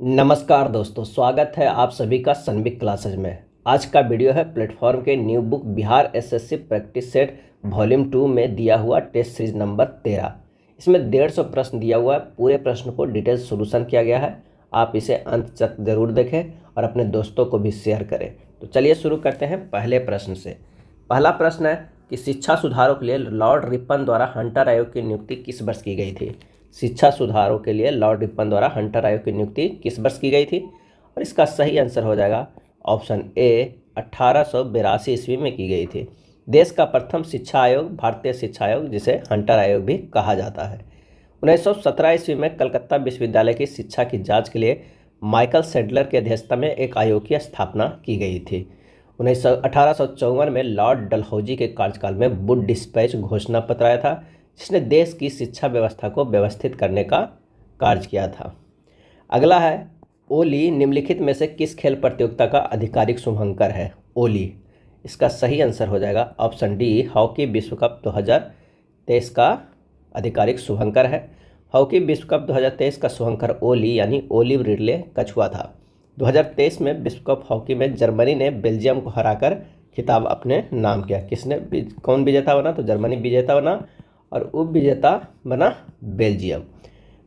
नमस्कार दोस्तों, स्वागत है आप सभी का सनबिक क्लासेज में। आज का वीडियो है प्लेटफॉर्म के new book Bihar SSC practice set volume 2 में दिया हुआ टेस्ट सीरीज नंबर 13। इसमें 150 प्रश्न दिया हुआ है। पूरे प्रश्न को डिटेल सोल्यूशन किया गया है। आप इसे अंत तक जरूर देखें और अपने दोस्तों को भी शेयर करें। तो चलिए शुरू करते हैं पहले प्रश्न से। पहला प्रश्न है कि शिक्षा सुधारों के लिए लॉर्ड रिपन द्वारा हंटर आयोग की नियुक्ति किस वर्ष की गई थी। शिक्षा सुधारों के लिए लॉर्ड रिपन द्वारा हंटर आयोग की नियुक्ति किस वर्ष की गई थी, और इसका सही आंसर हो जाएगा ऑप्शन ए 1882 ईस्वी में की गई थी। देश का प्रथम शिक्षा आयोग भारतीय शिक्षा आयोग, जिसे हंटर आयोग भी कहा जाता है। 1917 ईस्वी में कलकत्ता विश्वविद्यालय की शिक्षा की जांच के लिए माइकल सैडलर की अध्यक्षता में एक आयोग की स्थापना की गई थी। 1854 में लॉर्ड डलहौजी के कार्यकाल में वुड डिस्पैच घोषणा पत्र आया था, जिसने देश की शिक्षा व्यवस्था को व्यवस्थित करने का कार्य किया था। अगला है, ओली निम्नलिखित में से किस खेल प्रतियोगिता का आधिकारिक शुभंकर है। ओली, इसका सही आंसर हो जाएगा ऑप्शन डी, हॉकी विश्व कप 2023 का आधिकारिक शुभंकर है। हॉकी विश्व कप 2023 का शुभंकर ओली यानी ओलिव रिडले कछुआ था। 2023 में विश्व कप हॉकी में जर्मनी ने बेल्जियम को हराकर खिताब अपने नाम किया। कौन विजेता बना? तो जर्मनी विजेता बना और उप विजेता बना बेल्जियम।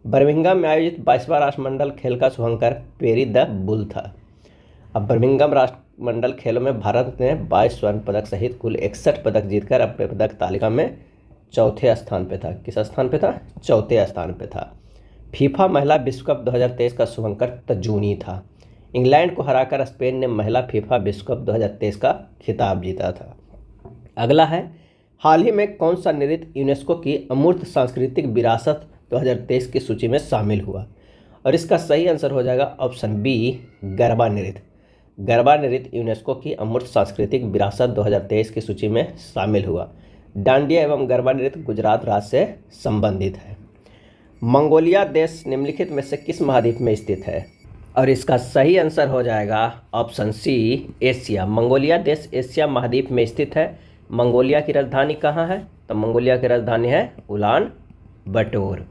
बर्मिंघम में आयोजित 22वां राष्ट्रमंडल खेल का शुभंकर पेरी द बुल था। अब बर्मिंघम राष्ट्रमंडल खेलों में भारत ने 22 स्वर्ण पदक सहित कुल 61 पदक जीतकर अपने पदक तालिका में चौथे स्थान पे था। किस स्थान पे था? चौथे स्थान पे था। फीफा महिला विश्व कप 2023 का शुभंकर तजूनी था। इंग्लैंड को हराकर स्पेन ने महिला फीफा विश्व कप 2023 का खिताब जीता था। अगला है, हाल ही में कौन सा नृत्य यूनेस्को की अमूर्त सांस्कृतिक विरासत 2023 की सूची में शामिल हुआ, और इसका सही आंसर हो जाएगा ऑप्शन बी, गरबा नृत्य। गरबा नृत्य यूनेस्को की अमूर्त सांस्कृतिक विरासत 2023 की सूची में शामिल हुआ। डांडिया एवं गरबा नृत्य गुजरात राज्य से संबंधित है। मंगोलिया देश निम्नलिखित में से किस महाद्वीप में स्थित है, और इसका सही आंसर हो जाएगा ऑप्शन सी, एशिया। मंगोलिया देश एशिया महाद्वीप में स्थित है। मंगोलिया की राजधानी कहाँ है? तो मंगोलिया की राजधानी है उलान बटोर।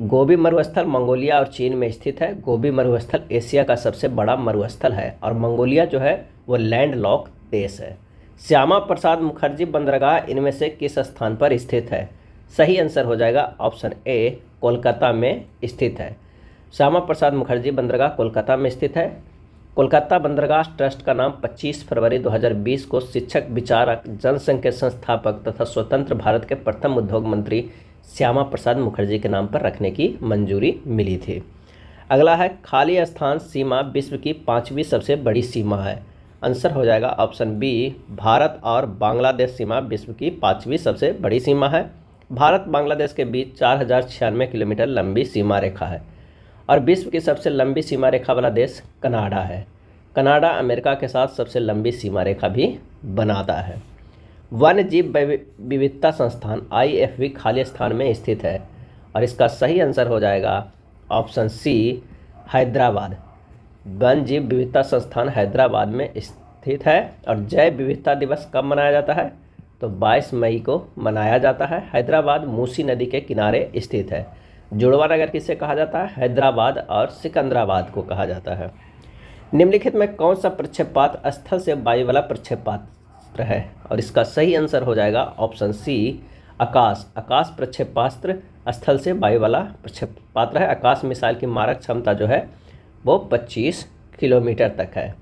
गोबी मरुस्थल मंगोलिया और चीन में स्थित है। गोबी मरुस्थल एशिया का सबसे बड़ा मरुस्थल है और मंगोलिया जो है वो लैंड लॉक देश है। श्यामा प्रसाद मुखर्जी बंदरगाह इनमें से किस स्थान पर स्थित है? सही आंसर हो जाएगा ऑप्शन ए, कोलकाता में स्थित है। श्यामा प्रसाद मुखर्जी बंदरगाह कोलकाता में स्थित है। कोलकाता बंदरगाह ट्रस्ट का नाम 25 फरवरी 2020 को शिक्षक, विचारक, जनसंघ के संस्थापक तथा स्वतंत्र भारत के प्रथम उद्योग मंत्री श्यामा प्रसाद मुखर्जी के नाम पर रखने की मंजूरी मिली थी। अगला है, खाली स्थान सीमा विश्व की 5वीं सबसे बड़ी सीमा है। आंसर हो जाएगा ऑप्शन बी, भारत और बांग्लादेश सीमा विश्व की 5वीं सबसे बड़ी सीमा है। भारत बांग्लादेश के बीच 4096 किलोमीटर लंबी सीमा रेखा है और विश्व की सबसे लंबी सीमा रेखा वाला देश कनाडा है। कनाडा अमेरिका के साथ सबसे लंबी सीमा रेखा भी बनाता है। वन्य जीव विविधता संस्थान IFV खाली स्थान में स्थित है और इसका सही आंसर हो जाएगा ऑप्शन सी, हैदराबाद। वन्य जीव विविधता संस्थान हैदराबाद में स्थित है। और जैव विविधता दिवस कब मनाया जाता है? तो 22 मई को मनाया जाता है। हैदराबाद मूसी नदी के किनारे स्थित है। जुड़वा नगर किसे कहा जाता है? हैदराबाद और सिकंदराबाद को कहा जाता है। निम्नलिखित में कौन सा प्रक्षेपात स्थल से वायु वाला प्रक्षेपास्त्र है, और इसका सही आंसर हो जाएगा ऑप्शन सी, आकाश। आकाश प्रक्षेपास्त्र स्थल से वायु वाला प्रक्षेपास्त्र है। आकाश मिसाइल की मारक क्षमता जो है वो 25 किलोमीटर तक है।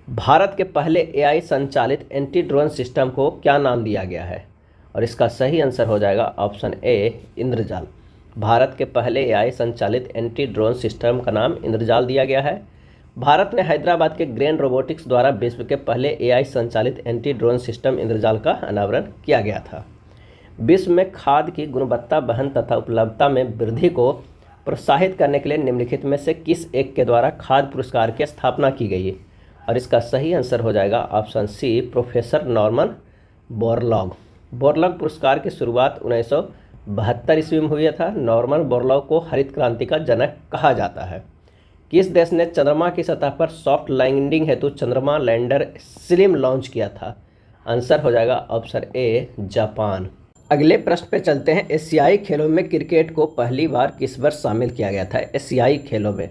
भारत के पहले AI संचालित एंटी ड्रोन सिस्टम को क्या नाम दिया गया है, और इसका सही आंसर हो जाएगा ऑप्शन ए, इंद्रजाल। भारत के पहले AI संचालित एंटी ड्रोन सिस्टम का नाम इंद्रजाल दिया गया है। भारत ने हैदराबाद के ग्रेन रोबोटिक्स द्वारा विश्व के पहले AI संचालित एंटी ड्रोन सिस्टम इंद्रजाल का अनावरण किया गया था। विश्व में खाद्य की गुणवत्ता, वहन तथा उपलब्धता में वृद्धि को प्रोत्साहित करने के लिए निम्नलिखित में से किस एक के द्वारा खाद्य पुरस्कार की स्थापना की गई है, और इसका सही आंसर हो जाएगा option c, professor Norman Borlaug. Borlaug पुरस्कार की शुरुआत 1972 ईस्वी में हुआ था। नॉर्मन बोरलॉग को हरित क्रांति का जनक कहा जाता है। किस देश ने चंद्रमा की सतह पर सॉफ्ट लैंडिंग हेतु चंद्रमा लैंडर स्लिम लॉन्च किया था? आंसर हो जाएगा ऑप्शन ए, जापान। अगले प्रश्न पे चलते हैं। एशियाई खेलों में क्रिकेट को पहली बार किस वर्ष शामिल किया गया था? एशियाई खेलों में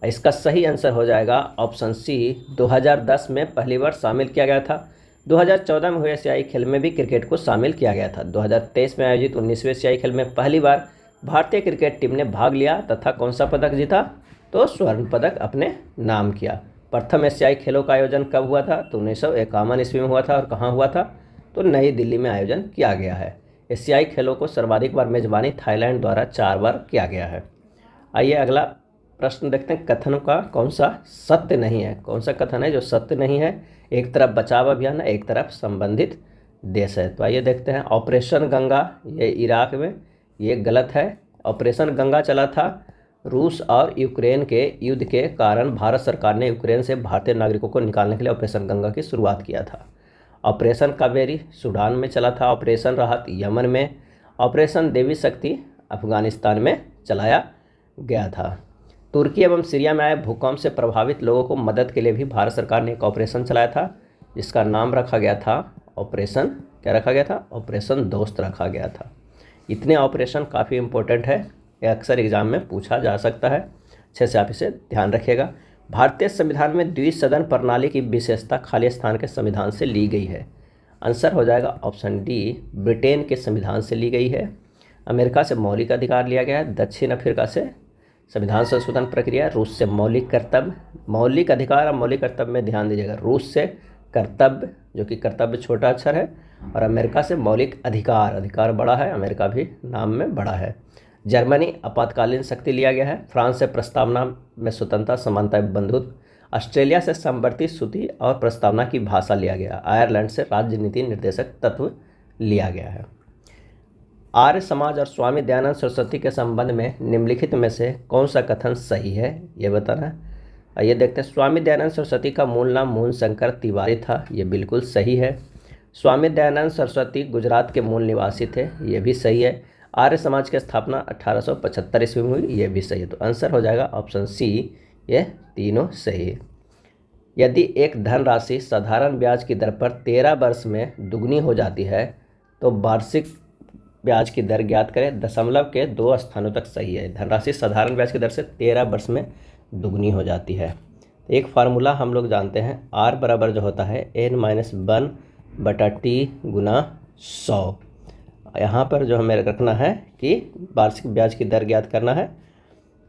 इसका सही आंसर हो जाएगा ऑप्शन सी, 2010 में पहली बार शामिल किया गया था। 2014 में हुए एशियाई खेल में भी क्रिकेट को शामिल किया गया था। 2023 में आयोजित 19वें एशियाई खेल में पहली बार भारतीय क्रिकेट टीम ने भाग लिया तथा कौन सा पदक जीता, तो स्वर्ण पदक अपने नाम किया। प्रथम एशियाई खेलों का आयोजन कब हुआ था, तो 1951 ईस्वी में हुआ था। और कहाँ हुआ था, तो नई दिल्ली में आयोजन किया गया है। एशियाई खेलों को सर्वाधिक बार मेजबानी थाईलैंड द्वारा 4 बार किया गया है। आइए अगला प्रश्न देखते हैं, कथन का कौन सा सत्य नहीं है। कौन सा कथन है जो सत्य नहीं है, एक तरफ बचाव अभियान है, एक तरफ संबंधित देश है। तो आइए देखते हैं, ऑपरेशन गंगा ये इराक में, ये गलत है। ऑपरेशन गंगा चला था रूस और यूक्रेन के युद्ध के कारण। भारत सरकार ने यूक्रेन से भारतीय नागरिकों को निकालने के लिए ऑपरेशन गंगा की शुरुआत किया था। ऑपरेशन कावेरी सूडान में चला था। ऑपरेशन राहत यमन में। ऑपरेशन देवी शक्ति अफगानिस्तान में चलाया गया था। तुर्की एवं सीरिया में आए भूकंप से प्रभावित लोगों को मदद के लिए भी भारत सरकार ने एक ऑपरेशन चलाया था, जिसका नाम रखा गया था ऑपरेशन, क्या रखा गया था, ऑपरेशन दोस्त रखा गया था। इतने ऑपरेशन काफ़ी इम्पोर्टेंट है, ये अक्सर एग्जाम में पूछा जा सकता है, अच्छे से आप इसे ध्यान रखिएगा। भारतीय संविधान में द्विसदन प्रणाली की विशेषता खाली स्थान के संविधान से ली गई है। आंसर हो जाएगा ऑप्शन डी, ब्रिटेन के संविधान से ली गई है। अमेरिका से मौलिक अधिकार लिया गया है। दक्षिण अफ्रीका से संविधान संशोधन प्रक्रिया। रूस से मौलिक कर्तव्य, मौलिक अधिकार और मौलिक कर्तव्य में ध्यान दीजिएगा। रूस से कर्तव्य, जो कि कर्तव्य छोटा अक्षर है, और अमेरिका से मौलिक अधिकार, अधिकार बड़ा है, अमेरिका भी नाम में बड़ा है। जर्मनी आपातकालीन शक्ति लिया गया है। फ्रांस से प्रस्तावना में स्वतंत्रता, समानता एवं बंधुत्व। ऑस्ट्रेलिया से समवर्ती श्रुति और प्रस्तावना की भाषा लिया गया। आयरलैंड से राजनीति निर्देशक तत्व लिया गया है। आर्य समाज और स्वामी दयानंद सरस्वती के संबंध में निम्नलिखित में से कौन सा कथन सही है, ये बताना है। आइए देखते हैं, स्वामी दयानंद सरस्वती का मूल नाम मोहन शंकर तिवारी था, ये बिल्कुल सही है। स्वामी दयानंद सरस्वती गुजरात के मूल निवासी थे, ये भी सही है। आर्य समाज की स्थापना 1875 ईस्वी में हुई, ये भी सही है। तो आंसर हो जाएगा ऑप्शन सी, ये तीनों सही है। यदि एक धनराशि साधारण ब्याज की दर पर 13 वर्ष में दुगनी हो जाती है तो वार्षिक ब्याज की दर ज्ञात करें। दशमलव के 2 स्थानों तक सही है। धनराशि साधारण ब्याज की दर से 13 वर्ष में दुगनी हो जाती है। तो एक फार्मूला हम लोग जानते हैं, आर बराबर जो होता है n-1/t गुना 100। यहाँ पर जो हमें रखना है कि वार्षिक ब्याज की दर ज्ञात करना है,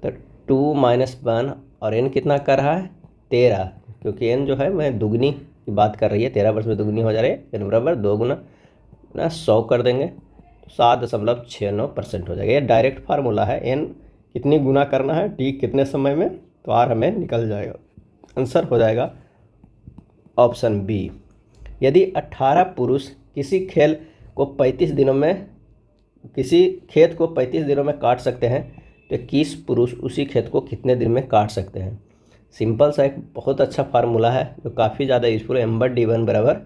तो 2-1 और n कितना कर रहा है 13, क्योंकि n जो है मैं दुगनी की बात कर रही है, 13 वर्ष में दुगनी हो जा रही है। n बराबर 2 गुना 100 कर देंगे, 7.69% हो जाएगा। ये डायरेक्ट फार्मूला है, n कितनी गुना करना है t कितने समय में, तो आर हमें निकल जाएगा। आंसर हो जाएगा ऑप्शन बी। यदि 18 पुरुष किसी खेत को 35 दिनों में काट सकते हैं तो 21 पुरुष उसी खेत को कितने दिन में काट सकते हैं। सिंपल सा एक बहुत अच्छा फार्मूला है जो काफ़ी ज़्यादा यूजफुल है। m/d1 बराबर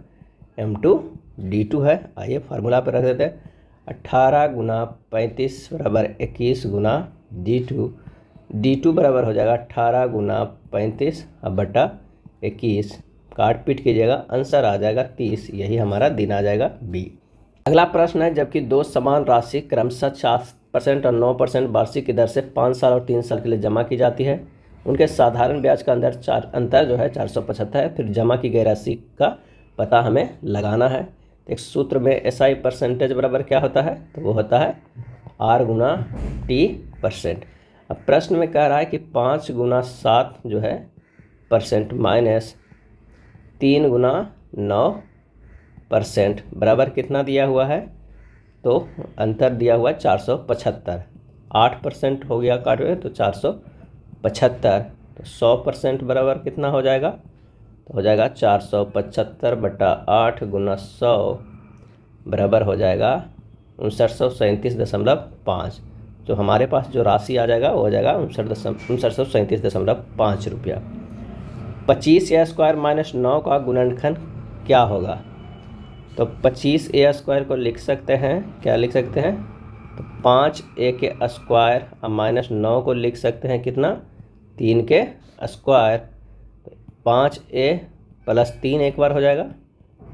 m/d2 है। आइए फार्मूला पर रख देते हैं, 18 गुना 35 बराबर 21 गुना d2 बराबर हो जाएगा 18 गुना 35 बटा 21, काट पीट कीजिएगा, आंसर आ जाएगा 30। यही हमारा दिन आ जाएगा बी। अगला प्रश्न है, जबकि दो समान राशि क्रमशः 4% और 9% वार्षिक की दर से 5 साल और 3 साल के लिए जमा की जाती है, उनके साधारण ब्याज का अंतर जो है 475 है। फिर जमा की गई राशि का पता हमें लगाना है। एक सूत्र में SI परसेंटेज बराबर क्या होता है, तो वो होता है R गुना T%। अब प्रश्न में कह रहा है कि 5 गुना 7 जो है % माइनस 3 गुना 9% बराबर कितना दिया हुआ है, तो अंतर दिया हुआ है 475। 8% हो गया काट में तो 475, तो 100% बराबर कितना हो जाएगा, तो हो जाएगा 475 बटा 8 गुना 100 बराबर हो जाएगा 5937.5। जो हमारे पास जो राशि आ जाएगा वो हो जाएगा 5937.5 रुपया। 25a² माइनस 9 का गुणनखंड क्या होगा, तो 25a² को लिख सकते हैं, क्या लिख सकते हैं, तो 5a के स्क्वायर और माइनस 9 को लिख सकते हैं कितना, 3 के स्क्वायर। 5a प्लस 3 एक बार हो जाएगा,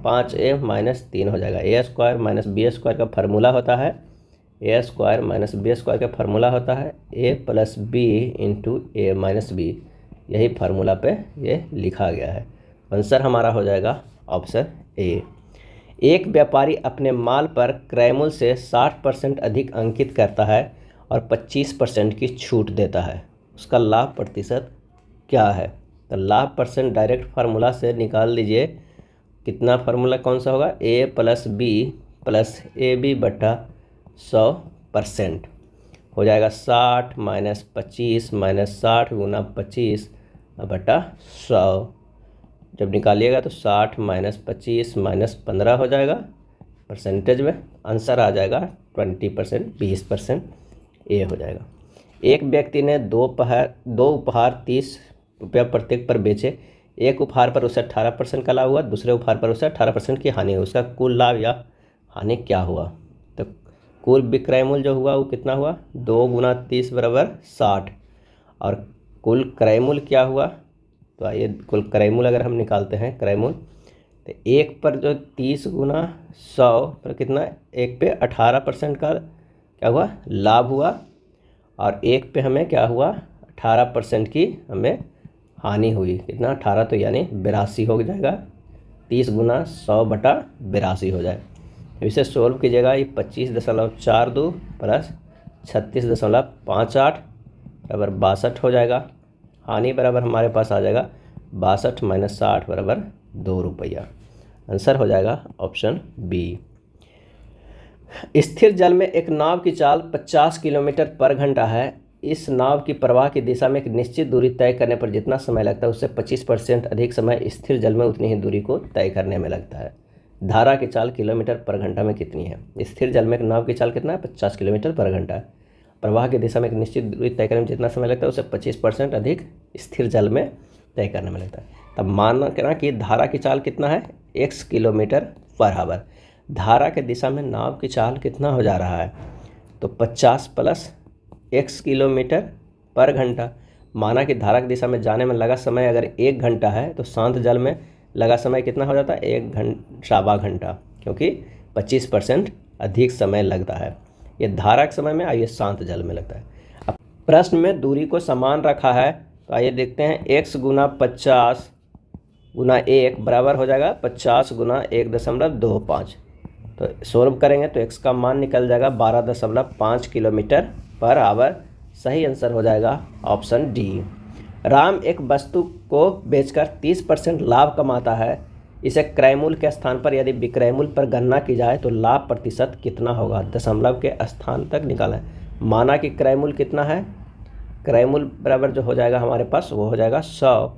5a माइनस 3 हो जाएगा। a² माइनस b² का फार्मूला होता है, a² माइनस b² का फार्मूला होता है a plus b into a minus b। यही फार्मूला पे ये लिखा गया है। आंसर हमारा हो जाएगा ऑप्शन ए। एक व्यापारी अपने माल पर क्रय मूल्य से 60% अधिक अंकित करता है और 25% की छूट देता है, उसका लाभ प्रतिशत क्या है? तो लाभ परसेंट डायरेक्ट फार्मूला से निकाल लीजिए। कितना फार्मूला कौन सा होगा? A plus b plus a b बटा 100% हो जाएगा 60 माइनस 25 माइनस 60 गुना 25 बटा 100। जब निकालिएगा तो 60 माइनस 25 माइनस 15 हो जाएगा परसेंटेज में, आंसर आ जाएगा 20%, 20%, ए हो जाएगा। एक व्यक्ति ने दो उपहार 30 रुपया प्रत्येक पर बेचे। एक उपहार पर उसे 18% का लाभ हुआ, दूसरे उपहार पर उसे 18% की हानि हुई, उसका कुल लाभ या हानि क्या हुआ? तो कुल विक्रय मूल्य जो हुआ वो कितना हुआ? 2 गुना 30 बराबर 60, और कुल क्रय मूल्य क्या हुआ? तो आइए कुल क्रय मूल्य अगर हम निकालते हैं क्रय मूल्य, तो एक पर जो 30 गुना 100 पर कितना, एक पे 18% का क्या हुआ? लाभ हुआ, और एक पे हमें क्या हुआ? 18% की हमें हानि हुई। कितना? 18 तो यानी 82 हो जाएगा। 30 गुना 100 बटा 82 हो जाए। इसे सोल्व कीजिएगा, ये 25.42 प्लस 36.58 बराबर 62 हो जाएगा। हानि बराबर हमारे पास आ जाएगा 62 माइनस 60 बराबर 2 रुपया। आंसर हो जाएगा ऑप्शन बी। स्थिर जल में एक नाव की चाल 50 किलोमीटर पर घंटा है। इस नाव की प्रवाह की दिशा में एक निश्चित दूरी तय करने पर जितना समय लगता है उससे 25% अधिक समय स्थिर जल में उतनी ही दूरी को तय करने में लगता है। धारा की चाल किलोमीटर पर घंटा में कितनी है? स्थिर जल में एक नाव की चाल कितना है? 50 किलोमीटर पर घंटा है। प्रवाह की दिशा में एक निश्चित दूरी तय करने में जितना समय लगता है उससे 25% अधिक स्थिर जल में तय करने में लगता है। तब मानना करना कि धारा की चाल कितना है? x kilometre per hour. धारा के दिशा में नाव की चाल कितना हो जा रहा है? तो 50 प्लस x किलोमीटर पर घंटा। माना कि धारा की दिशा में जाने में लगा समय अगर 1 घंटा है तो शांत जल में लगा समय कितना हो जाता है? 1.25 घंटा, क्योंकि 25% अधिक समय लगता है। ये धारा के समय में, आइए शांत जल में लगता है। अब प्रश्न में दूरी को समान रखा है, तो आइए देखते हैं। x गुना 50 गुना 1 बराबर हो जाएगा 50 गुना 1.25। तो सोल्व करेंगे तो x का मान निकल जाएगा 12.5 किलोमीटर पर आवर। सही आंसर हो जाएगा ऑप्शन डी। राम एक वस्तु को बेचकर 30% लाभ कमाता है। इसे क्रय मूल्य के स्थान पर यदि विक्रय मूल्य पर गणना की जाए तो लाभ प्रतिशत कितना होगा? दशमलव के स्थान तक निकालें। माना कि क्रय मूल्य कितना है? क्रय मूल्य बराबर जो हो जाएगा हमारे पास वो हो जाएगा 100।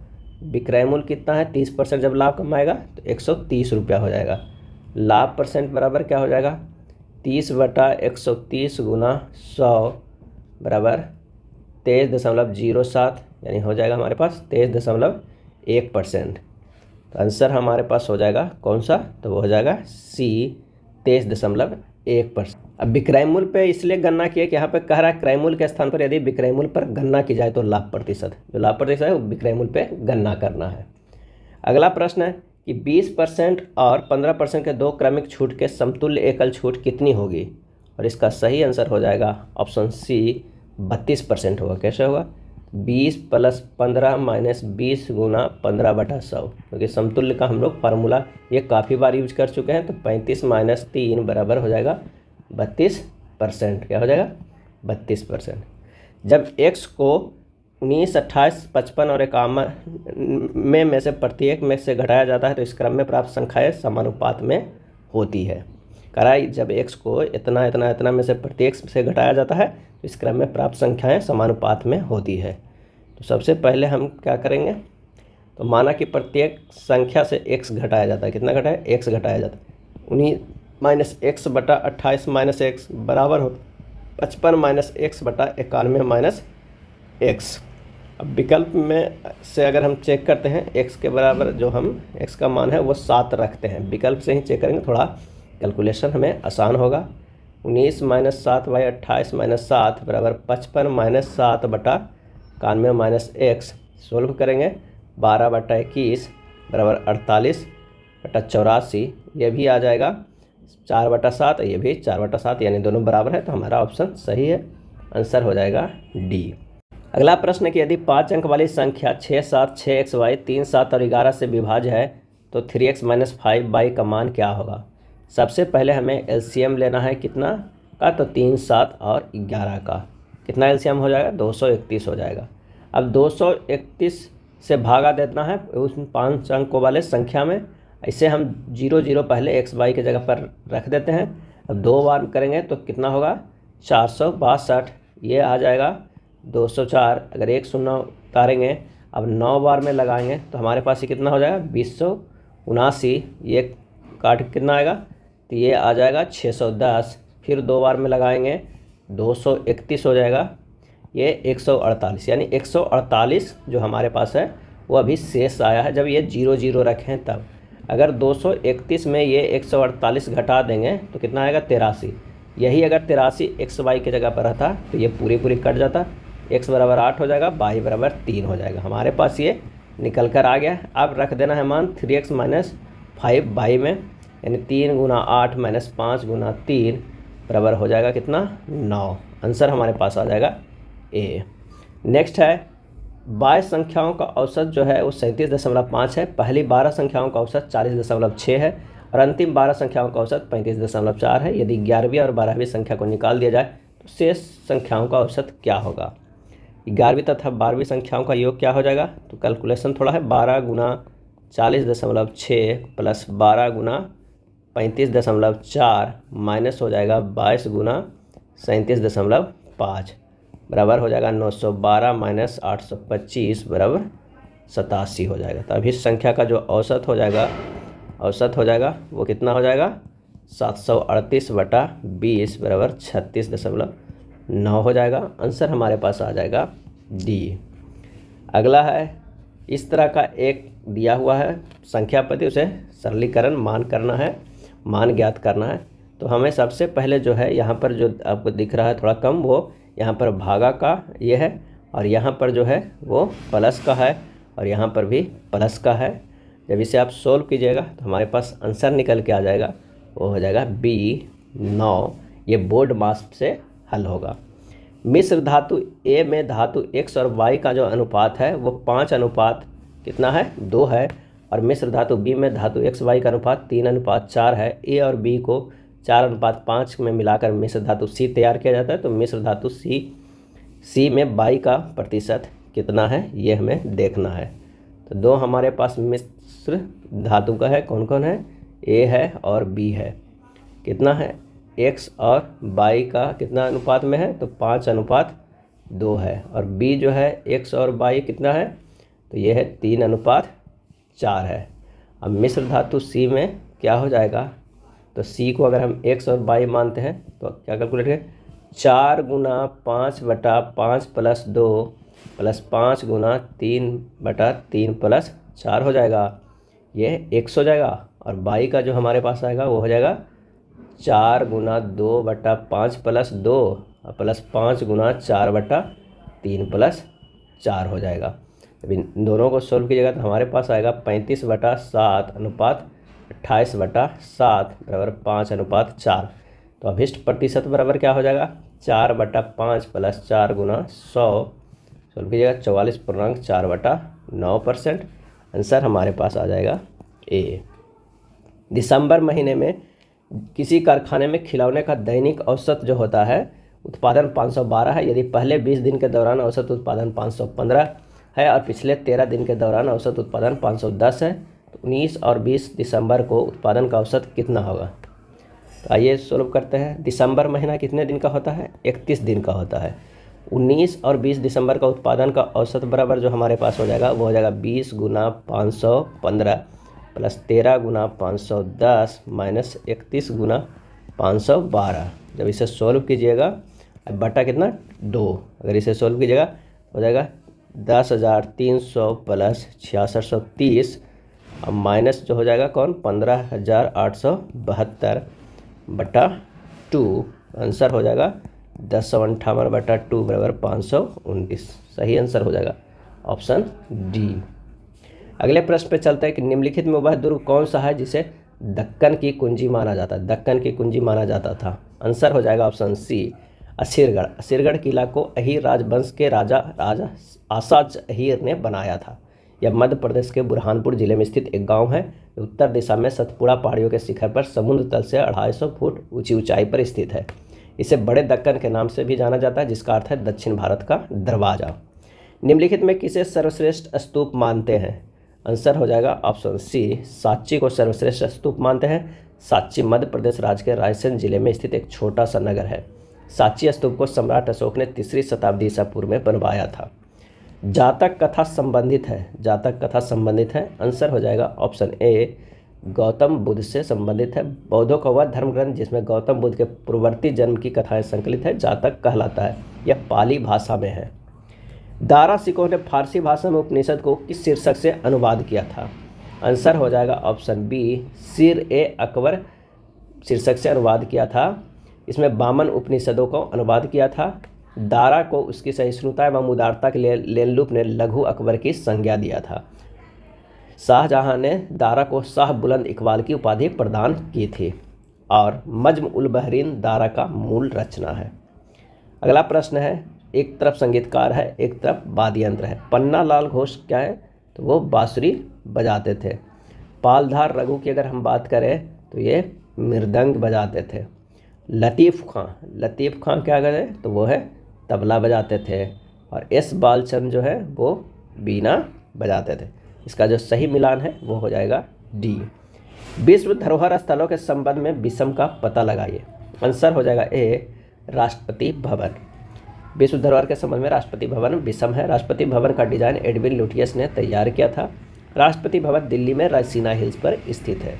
विक्रय मूल्य कितना है? 30% जब लाभ कमाएगा तो 130 रुपया हो जाएगा। लाभ परसेंट बराबर क्या हो जाएगा? 30 बटा 130 गुना 100 बराबर 23.07, यानी हो जाएगा हमारे पास 23.1%। तो आंसर हमारे पास हो जाएगा कौन सा? तो वो हो जाएगा सी, 23.1%। अब विक्रय मूल्य पे इसलिए गणना किया कि यहाँ पे कह रहा है क्रय मूल्य के स्थान पर यदि विक्रय मूल्य पर गणना की जाए तो लाभ प्रतिशत, जो लाभ प्रतिशत है वो विक्रय मूल्य पे गणना करना है। अगला प्रश्न है कि 20% और 15% के दो क्रमिक छूट के समतुल्य एकल छूट कितनी होगी? और इसका सही आंसर हो जाएगा ऑप्शन सी, 32% होगा। कैसे होगा? 20 प्लस 15 माइनस 20 गुना 15 बटा 100, क्योंकि समतुल्य का हम लोग फार्मूला ये काफ़ी बार यूज कर चुके हैं। तो 35 माइनस 3 बराबर हो जाएगा 32%। क्या हो जाएगा? 32%। जब x को 19, 28, 55 और 51 में से प्रत्येक में से घटाया जाता है तो इस क्रम में प्राप्त संख्याएँ समानुपात में होती है। कराई जब x को इतना इतना इतना में से प्रत्येक से घटाया जाता है तो इस क्रम में प्राप्त संख्याएं समानुपात में होती है। तो सबसे पहले हम क्या करेंगे? तो माना कि प्रत्येक संख्या से x घटाया जाता है। कितना घटाया? x घटाया जाता है। 19 माइनस x बटा 28 माइनस x बराबर हो 55 माइनस x बटा 91 माइनस x। अब विकल्प में से अगर हम चेक करते हैं x के बराबर जो हम x का मान है वो 7 रखते हैं। विकल्प से ही चेक करेंगे, थोड़ा कैलकुलेशन हमें आसान होगा। 19 माइनस 7 बाई 28 माइनस 7 बराबर 55 माइनस 7 बटा 91 माइनस x। सोल्व करेंगे 12 बटा 21 बराबर 48 बटा 84, ये भी आ जाएगा 4 बटा 7, ये भी 4 बटा 7, यानी दोनों बराबर है। तो हमारा ऑप्शन सही है, आंसर हो जाएगा डी। अगला प्रश्न है कि यदि 5 अंक वाली संख्या 6, 7, 6xy 3, 7 और 11 से विभाज्य है तो 3x - 5y का मान क्या होगा। सबसे पहले हमें एलसीएम लेना है कितना का, तो 3, 7 और 11 का। कितना एलसीएम हो जाएगा, 231 हो जाएगा। अब 231 से भागा देना है उस 5 अंकों वाले संख्या में। इसे हम 0 0 पहले xy की जगह पर रख देते हैं। अब 2 बार करेंगे तो कितना होगा, 462। ये आ जाएगा 204। अगर 1 शून्य उतारेंगे, अब 9 बार में लगाएंगे तो हमारे पास ये कितना हो जाएगा, 2079। ये काट कितना आएगा, तो ये आ जाएगा 610। फिर 2 बार में लगाएंगे 231 हो जाएगा। ये 148, यानी 148 जो हमारे पास है वो अभी शेष आया है जब ये 0 0 रखें तब। अगर 231 में ये 148 घटा देंगे तो कितना आएगा, 83। यही अगर 83 xy की जगह पर रहता तो ये पूरी कट जाता। x बराबर 8 हो जाएगा, y बराबर 3 हो जाएगा। हमारे पास ये निकल कर आ गया। अब रख देना है मान 3x - 5y में, यानी 3 × 8 - 5 × 3 बराबर हो जाएगा कितना, 9। आंसर हमारे पास आ जाएगा ए। नेक्स्ट है 22 संख्याओं का औसत जो है वो 37.5 है। पहली 12 संख्याओं का औसत 40.6 है और अंतिम 12 संख्याओं का औसत 35.4 है। यदि 11वीं और 12वीं संख्या को निकाल दिया जाए तो शेष संख्याओं का औसत क्या होगा। 11वीं तथा 12वीं संख्याओं का योग क्या हो जाएगा, तो कैलकुलेशन थोड़ा है। 12 × 40.6 प्लस 12 × 35.4 माइनस हो जाएगा 22 × 37.5 बराबर हो जाएगा 912 - 825 बराबर 87 हो जाएगा। तो अभी संख्या का जो औसत हो जाएगा वो कितना हो जाएगा, 738/20 बराबर 36.9 हो जाएगा। आंसर हमारे पास आ जाएगा डी। अगला है, इस तरह का एक दिया हुआ है संख्या पति, उसे सरलीकरण मान ज्ञात करना है। तो हमें सबसे पहले जो है यहाँ पर जो आपको दिख रहा है थोड़ा कम, वो यहाँ पर भागा का ये है और यहाँ पर जो है वो प्लस का है और यहाँ पर भी प्लस का है। जब इसे आप सोल्व कीजिएगा तो हमारे पास आंसर निकल के आ जाएगा, वो हो जाएगा बी 9। ये बोर्ड मास से हल होगा। मिश्र धातु ए में धातु x और y का जो अनुपात है वो 5 कितना है, 2 है। और मिश्र धातु बी में धातु x y का अनुपात 3:4 है। ए और बी को 4:5 में मिलाकर मिश्र धातु सी तैयार किया जाता है। तो मिश्र धातु सी में y का प्रतिशत कितना है ये हमें देखना है। तो 2 हमारे पास मिश्र धातु का है, कौन कौन है, ए है और बी है। कितना है, x और y का कितना अनुपात में है, तो 5:2 है। और b जो है x और y कितना है, तो ये है 3:4 है। अब मिश्र धातु C में क्या हो जाएगा, तो C को अगर हम x और y मानते हैं तो क्या कैलकुलेट करें, 4 × 5/5 + 2 + 5 × 3/3 + 4 हो जाएगा। ये x हो जाएगा। और y का जो हमारे पास आएगा वो हो जाएगा 4 × 2/5 + 2 + 5 × 4/3 + 4 हो जाएगा। अब इन दोनों को सोल्व कीजिएगा तो हमारे पास आएगा 35/7 अनुपात 28/7 बराबर 5:4। तो अभिष्ट प्रतिशत बराबर क्या हो जाएगा, 4/5 + 4 × 100 सोल्व कीजिएगा 44.4/9%। आंसर हमारे पास आ जाएगा ए। दिसंबर महीने में किसी कारखाने में खिलौने का दैनिक औसत जो होता है उत्पादन 512 है। यदि पहले 20 दिन के दौरान औसत उत्पादन 515 है और पिछले 13 दिन के दौरान औसत उत्पादन 510 है, तो 19 और 20 दिसंबर को उत्पादन का औसत कितना होगा। तो आइए सोल्व करते हैं। दिसंबर महीना कितने दिन का होता है, 31 दिन का होता है। 19 और 20 दिसंबर का उत्पादन का औसत बराबर जो हमारे पास हो जाएगा वो हो जाएगा 20 × 515 + 13 × 510 - 31 × 512। जब इसे सोल्व कीजिएगा बटा कितना 2, अगर इसे सोल्व कीजिएगा हो जाएगा 10,300 + 6630 अब माइनस जो हो जाएगा कौन 15,872 बटा 2। आंसर हो जाएगा 1058/2 बराबर 529। सही आंसर हो जाएगा ऑप्शन डी। अगले प्रश्न पे चलते हैं कि निम्नलिखित में वह दुर्ग कौन सा है जिसे दक्कन की कुंजी माना जाता है। दक्कन की कुंजी माना जाता था। आंसर हो जाएगा ऑप्शन सी असीरगढ़ किला को अहीर राजवंश के राजा आसाच अहीर ने बनाया था। यह मध्य प्रदेश के बुरहानपुर जिले में स्थित एक गांव है। उत्तर दिशा में सतपुड़ा पहाड़ियों के शिखर पर समुद्र तल से 250 फुट ऊंची ऊंचाई पर स्थित है। इसे बड़े दक्कन के नाम से भी जाना जाता है, जिसका अर्थ है दक्षिण भारत का दरवाजा। निम्नलिखित में किसे सर्वश्रेष्ठ स्तूप मानते हैं? आंसर हो जाएगा ऑप्शन सी, सांची को सर्वश्रेष्ठ स्तूप मानते हैं। सांची मध्य प्रदेश राज्य के रायसेन जिले में स्थित एक छोटा सा नगर है। सांची स्तूप को सम्राट अशोक ने 3री शताब्दी ईसा पूर्व में बनवाया था। जातक कथा संबंधित है, जातक कथा संबंधित है। आंसर हो जाएगा ऑप्शन ए, गौतम बुद्ध से संबंधित है। बौद्धों का वह धर्म ग्रंथ जिसमें गौतम बुद्ध के पूर्ववर्ती जन्म की कथाएं संकलित है, जातक कहलाता है। यह पाली भाषा में है। दारा सिकोह ने फारसी भाषा में उपनिषद को किस शीर्षक से अनुवाद किया था? आंसर हो जाएगा ऑप्शन बी, सिर ए अकबर शीर्षक से अनुवाद किया था। इसमें 52 उपनिषदों को अनुवाद किया था। दारा को उसकी सहिष्णुता एवं उदारता के लिए लेनलुप ने लघु अकबर की संज्ञा दिया था। शाहजहां ने दारा को शाह बुलंद इकबाल की उपाधि प्रदान की थी। और मज्म उल बहरीन दारा का मूल रचना है। अगला प्रश्न है, एक तरफ संगीतकार है, एक तरफ वाद्य यंत्र है। पन्ना लाल घोष क्या है? तो वो बांसुरी बजाते थे। पालधार रघु की अगर हम बात करें तो ये मृदंग बजाते थे। लतीफ़ खां क्या करे? तो वो है तबला बजाते थे। और एस बालचंद जो है वो बीना बजाते थे। इसका जो सही मिलान है वो हो जाएगा डी। विश्व धरोहर स्थलों के संबंध में विषम का पता लगाइए। आंसर हो जाएगा ए, राष्ट्रपति भवन। विश्व धरोहर के संबंध में राष्ट्रपति भवन विषम है। राष्ट्रपति भवन का डिजाइन एडविन लुटियस ने तैयार किया था। राष्ट्रपति भवन दिल्ली में रायसीना हिल्स पर स्थित है।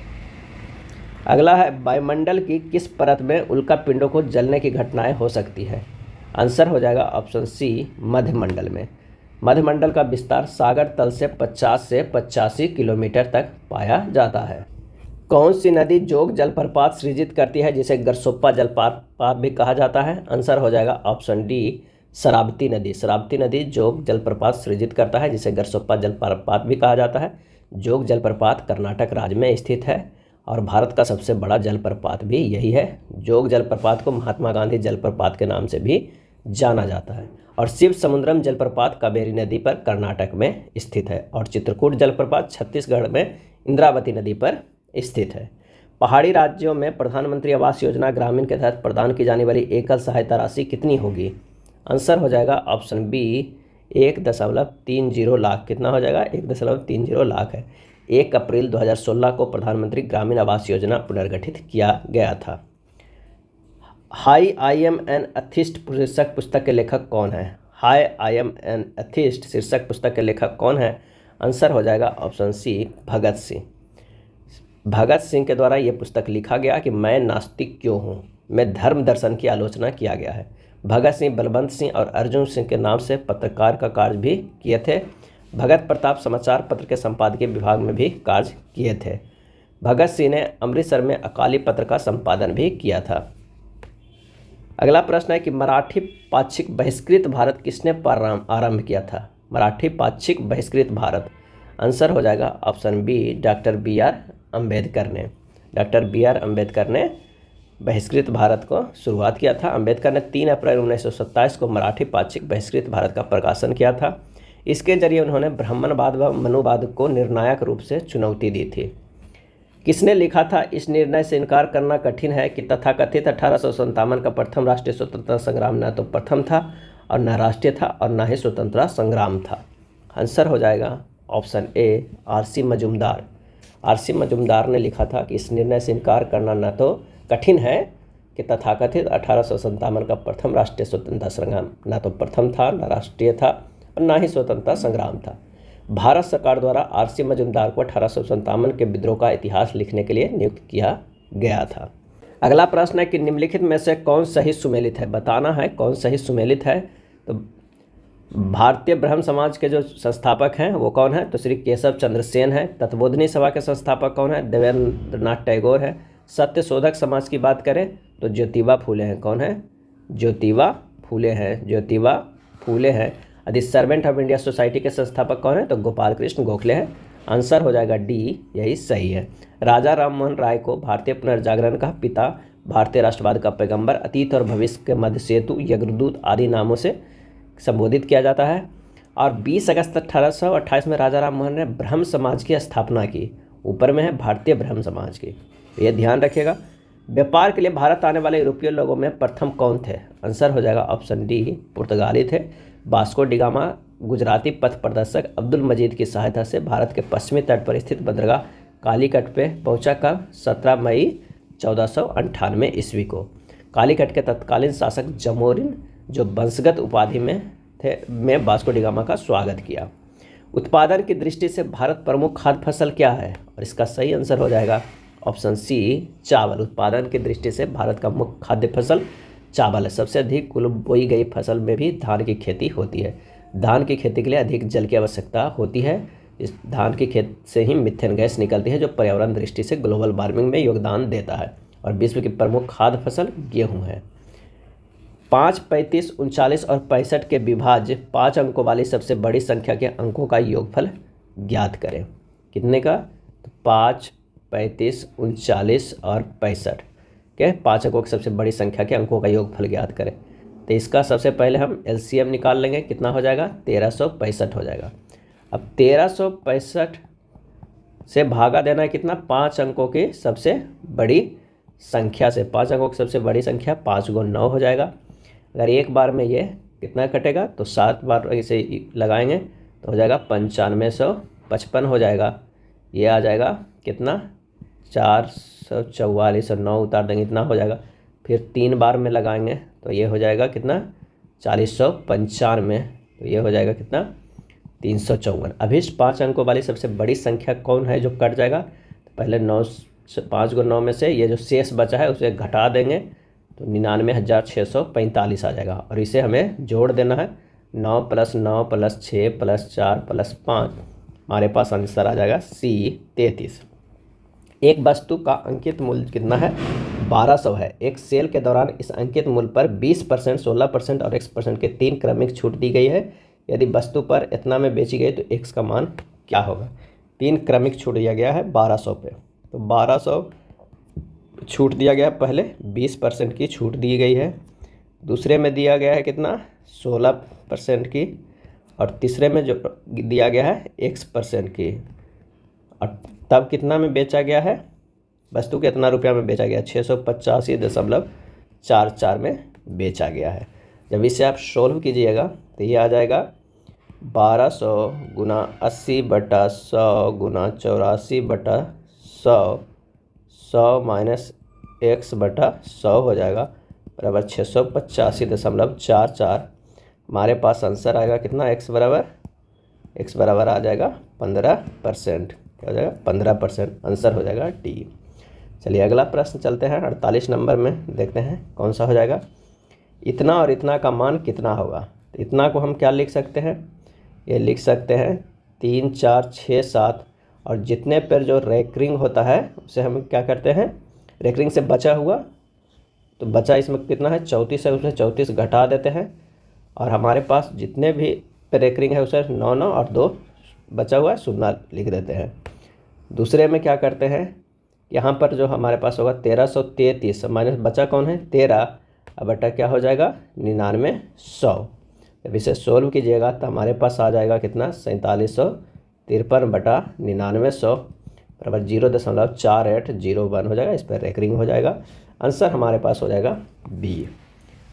अगला है, वायुमंडल की किस परत में उल्कापिंडों को जलने की घटनाएं हो सकती है? आंसर हो जाएगा ऑप्शन सी, मध्यमंडल में। मध्यमंडल का विस्तार सागर तल से 50 से 85 किलोमीटर तक पाया जाता है। कौन सी नदी जोग जलप्रपात सृजित करती है जिसे गरसोप्पा जलप्रपात भी कहा जाता है? आंसर हो जाएगा ऑप्शन डी, शरावती नदी। शरावती नदी जोग जलप्रपात सृजित करता है जिसे गरसोप्पा जलप्रपात भी कहा जाता है। जोग जलप्रपात कर्नाटक राज्य में स्थित है और भारत का सबसे बड़ा जलप्रपात भी यही है। जोग जलप्रपात को महात्मा गांधी जलप्रपात के नाम से भी जाना जाता है। और शिव समुद्रम जलप्रपात कावेरी नदी पर कर्नाटक में स्थित है। और चित्रकूट जलप्रपात छत्तीसगढ़ में इंद्रावती नदी पर स्थित है। पहाड़ी राज्यों में प्रधानमंत्री आवास योजना ग्रामीण के तहत प्रदान की जाने वाली एकल सहायता राशि कितनी होगी? आंसर हो जाएगा ऑप्शन बी, 1.30 लाख। कितना हो जाएगा? 1.30 लाख है। 1 अप्रैल 2016 को प्रधानमंत्री ग्रामीण आवास योजना पुनर्गठित किया गया था। High I am an atheist शीर्षक पुस्तक के लेखक कौन है? High I am an atheist शीर्षक पुस्तक के लेखक कौन है? आंसर हो जाएगा ऑप्शन सी, भगत सिंह। भगत सिंह के द्वारा ये पुस्तक लिखा गया कि मैं नास्तिक क्यों हूँ, में धर्म दर्शन की आलोचना किया गया है। भगत सिंह बलवंत सिंह और अर्जुन सिंह के नाम से पत्रकार का कार्य भी किए थे। भगत प्रताप समाचार पत्र के संपादकीय विभाग में भी कार्य किए थे। भगत सिंह ने अमृतसर में अकाली पत्र का संपादन भी किया था। अगला प्रश्न है कि मराठी पाक्षिक बहिष्कृत भारत किसने आरंभ किया था? मराठी पाक्षिक बहिष्कृत भारत। आंसर हो जाएगा ऑप्शन बी, डॉक्टर बी.आर. अम्बेडकर ने। डॉक्टर बी.आर. अम्बेडकर ने बहिष्कृत भारत को शुरुआत किया था। अम्बेडकर ने 3 अप्रैल 1927 को मराठी पाक्षिक बहिष्कृत भारत का प्रकाशन किया था। इसके जरिए उन्होंने ब्राह्मणवाद व मनुवाद को निर्णायक रूप से चुनौती दी थी। किसने लिखा था, इस निर्णय से इनकार करना कठिन है कि तथाकथित 1857 का प्रथम राष्ट्रीय स्वतंत्रता संग्राम न तो प्रथम था और न राष्ट्रीय था और न ही स्वतंत्रता संग्राम था। आंसर हो जाएगा option A, RC. Majumdar. RC. Majumdar ने लिखा था कि इस निर्णय से इनकार करना न तो कठिन है कि तथाकथित 1857 का प्रथम राष्ट्रीय स्वतंत्रता संग्राम न तो प्रथम था, न राष्ट्रीय था और न ही स्वतंत्रता संग्राम था। भारत सरकार द्वारा आर.सी. मजूमदार को 1857 के विद्रोह का इतिहास लिखने के लिए नियुक्त किया गया था। अगला प्रश्न है कि निम्नलिखित में से कौन सही सुमेलित है? बताना है कौन सही सुमेलित है। तो भारतीय ब्रह्म समाज के जो संस्थापक हैं वो कौन है? तो श्री केशव चंद्र सेन है। तत्वोधनी सभा के संस्थापक कौन है? देवेंद्रनाथ टैगोर है। सत्य शोधक समाज की बात करें तो ज्योतिबा फूले हैं। कौन है? ज्योतिबा फूले हैं। ज्योतिबा फूले हैं। यदि सर्वेंट ऑफ इंडिया सोसाइटी के संस्थापक कौन है? तो गोपाल कृष्ण गोखले हैं। आंसर हो जाएगा डी, यही सही है। राजा राममोहन राय को भारतीय पुनर्जागरण का पिता भारतीय राष्ट्रवाद का पैगंबर, अतीत और भविष्य के मध्य सेतु, यज्ञदूत आदि नामों से संबोधित किया जाता है। और 20 अगस्त 1828 में राजा राम मोहन ने ब्रह्म समाज की स्थापना की। ऊपर में है भारतीय ब्रह्म समाज की, ये ध्यान रखिएगा। व्यापार के लिए भारत आने वाले यूरोपीय लोगों में प्रथम कौन थे? आंसर हो जाएगा ऑप्शन डी, पुर्तगाली थे। वास्को डी गामा गुजराती पथ प्रदर्शक अब्दुल मजीद की सहायता से भारत के पश्चिमी तट पर स्थित बंदरगाह कालीकट पे पहुंचा कब? 17 मई 1498 ईस्वी को। कालीकट के तत्कालीन शासक जमोरिन, जो वंशगत उपाधि में थे, में वास्को डी गामा का स्वागत किया। उत्पादन की दृष्टि से भारत प्रमुख खाद्य फसल क्या है? और इसका सही आंसर हो जाएगा ऑप्शन सी, चावल। उत्पादन की दृष्टि से भारत का मुख्य खाद्य फसल चावल है। सबसे अधिक कुल बोई गई फसल में भी धान की खेती होती है। धान की खेती के लिए अधिक जल की आवश्यकता होती है। इस धान की खेत से ही मीथेन गैस निकलती है, जो पर्यावरण दृष्टि से ग्लोबल वार्मिंग में योगदान देता है। और विश्व की प्रमुख खाद्य फसल गेहूँ है। 5, 35, 39 और 65 के विभाज्य 5 अंकों वाली सबसे बड़ी संख्या के अंकों का योगफल ज्ञात करें। कितने का? तो 5, 35, 39 और 65 के 5 अंकों की सबसे बड़ी संख्या के अंकों का योगफल ज्ञात करें। तो इसका सबसे पहले हम एलसीएम निकाल लेंगे। कितना हो जाएगा? 1365 हो जाएगा। अब 1365 से भागा देना है कितना? 5 अंकों की सबसे बड़ी संख्या से। 5 अंकों की सबसे बड़ी संख्या 5 × 9 हो जाएगा। अगर एक बार में ये कितना कटेगा तो 7 बार इसे लगाएंगे तो हो जाएगा 9555 हो जाएगा। ये आ जाएगा कितना? 444 और 9 उतार देंगे, इतना हो जाएगा। फिर 3 बार में लगाएंगे तो ये हो जाएगा कितना? 4095। तो ये हो जाएगा कितना? 354। अभिष्ट 5 अंकों वाली सबसे बड़ी संख्या कौन है जो कट जाएगा? तो पहले 5 × 9 में से ये जो शेष बचा है उसे घटा देंगे तो 99,645 आ जाएगा। और इसे हमें जोड़ देना है। 9 + 9 + 6 + 4 + 5, हमारे पास आंसर आ जाएगा सी, 33। एक वस्तु का अंकित मूल्य कितना है? 1200 है। एक सेल के दौरान इस अंकित मूल्य पर 20%, 16% और X% के 3 क्रमिक छूट दी गई है। यदि वस्तु पर इतना में बेची गई तो X का मान क्या होगा? 3 क्रमिक छूट दिया गया है 1200 पे। तो 1200 छूट दिया गया, पहले 20% की छूट दी गई है। दूसरे में दिया गया है कितना? 16% की। और तीसरे में जो दिया गया है X% की। और तब कितना में बेचा गया है? वस्तु कितना रुपया में बेचा गया? 685.44 में बेचा गया है। जब इसे आप सोल्व कीजिएगा तो ये आ जाएगा 1200 × 80/100 × 84/100, 100 - X/100 हो जाएगा बराबर 685.44। हमारे पास आंसर आएगा कितना? X बराबर आ जाएगा 15%। क्या हो जाएगा? 15%। आंसर हो जाएगा डी। चलिए अगला प्रश्न चलते हैं। 48 नंबर में देखते हैं कौन सा हो जाएगा। इतना और इतना का मान कितना होगा? तो इतना को हम क्या लिख सकते हैं? ये लिख सकते हैं 3, 4, 6, 7। और जितने पर जो रेकरिंग होता है उसे हम क्या करते हैं? रेकरिंग से बचा हुआ, तो बचा इसमें कितना है? 34 है, उसमें 34 घटा देते हैं। और हमारे पास जितने भी रेकरिंग है उसे 9, 9 और 2 बचा हुआ है 0 लिख देते हैं। दूसरे में क्या करते हैं? यहाँ पर जो हमारे पास होगा 1333 माइनस बचा कौन है? 13, अब बटा क्या हो जाएगा? 9900। जब इसे सोल्व कीजिएगा तो हमारे पास आ जाएगा कितना? 4753/9900 बराबर 0.4801 हो जाएगा। इस पर रेकरिंग हो जाएगा। आंसर हमारे पास हो जाएगा बी।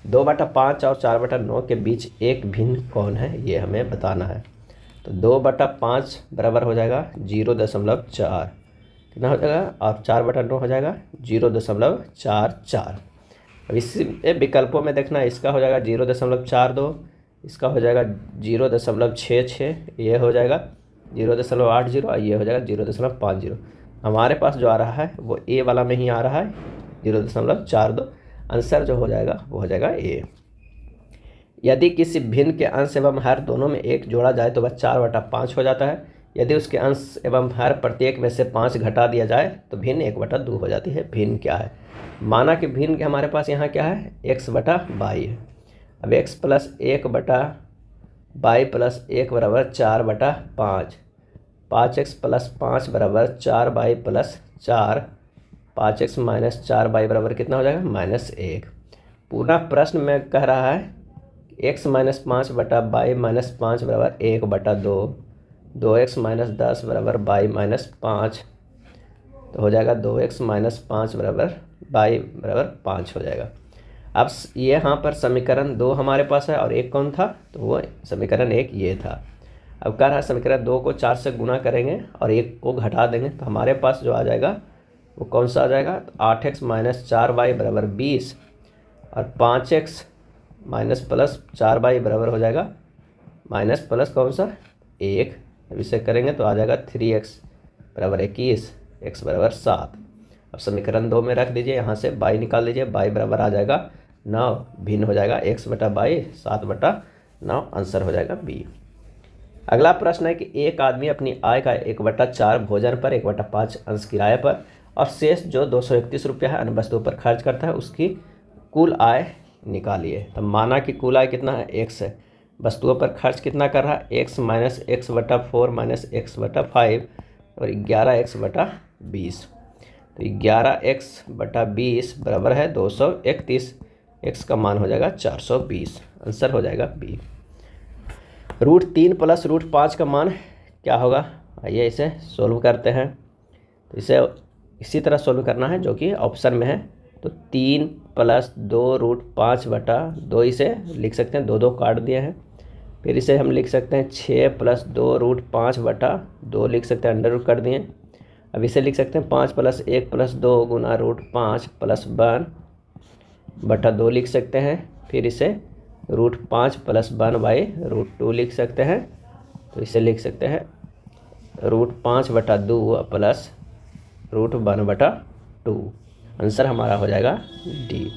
2/5 और 4/9 के बीच एक भिन्न कौन है? ये हमें बताना है। तो 2/5 बराबर हो जाएगा 0.4, कितना हो जाएगा? और 4/9 हो जाएगा 0.44। अब इस विकल्पों में देखना, इसका हो जाएगा 0.42, इसका हो जाएगा 0.66, ये हो जाएगा 0.80 और ये हो जाएगा 0.50। हमारे पास जो आ रहा है वो ए वाला में ही आ रहा है 0.42। आंसर जो हो जाएगा वो हो जाएगा ए। यदि किसी भिन्न के अंश एवं हर दोनों में 1 जोड़ा जाए तो वह 4/5 हो जाता है। यदि उसके अंश एवं हर प्रत्येक में से 5 घटा दिया जाए तो भिन्न 1/2 हो जाती है। भिन्न क्या है? माना कि भिन्न के हमारे पास यहाँ क्या है? x/y है। अब x + 1/y + 1 बराबर 4/5, 5x + 5 बराबर 4y + 4 5x माइनस 4y बराबर कितना हो जाएगा, -1। पूरा प्रश्न में कह रहा है x माइनस 5 बटा y माइनस 5 बराबर 1/2, 2x माइनस 10 बराबर y माइनस 5, तो हो जाएगा 2x माइनस 5 बराबर y बराबर 5 हो जाएगा। अब ये यहाँ पर समीकरण 2 हमारे पास है और एक कौन था, तो वो समीकरण 1 ये था। अब कह रहा है समीकरण 2 को 4 से गुना करेंगे और 1 को घटा देंगे, तो हमारे पास जो आ जाएगा वो कौन सा आ जाएगा, तो 8x माइनस 4y बराबर 20 और 5x माइनस प्लस 4y बराबर हो जाएगा माइनस प्लस कौन सा 1। अब इसे करेंगे तो आ जाएगा 3x बराबर 21, x बराबर 7। अब समीकरण 2 में रख दीजिए, यहाँ से y निकाल लीजिए, y बराबर आ जाएगा 9, भिन्न हो जाएगा x बटा y 7/9, आंसर हो जाएगा बी। अगला प्रश्न है कि एक आदमी अपनी आय का 1/4 भोजन पर, 1/5 अंश किराए पर और शेष जो 231 रुपया है अन्य वस्तुओं पर खर्च करता है, उसकी कुल आय निकालिए। तो माना कि कुल आय कितना है, x है, वस्तुओं पर खर्च कितना कर रहा है, x minus x/4 minus x/5 और 11x/20। तो 11x/20 बराबर है 231, x का मान हो जाएगा 420, आंसर हो जाएगा बी। √3 प्लस √5 का मान क्या होगा, आइए इसे सोल्व करते हैं। तो इसे इसी तरह सोल्व करना है जो कि ऑप्शन में है। तो 3 प्लस 2√5/2 इसे लिख सकते हैं, 2 काट दिए हैं। फिर इसे हम लिख सकते हैं 6 प्लस 2√5/2 लिख सकते हैं, अंडर रूट कर दिए। अब इसे लिख सकते हैं 5 प्लस 1 प्लस 2 गुना √5 प्लस 1/2 लिख सकते हैं। फिर इसे √5 प्लस 1/√2 लिख सकते हैं। तो इसे लिख सकते हैं √5/2 प्लस √1/2, आंसर हमारा हो जाएगा डी।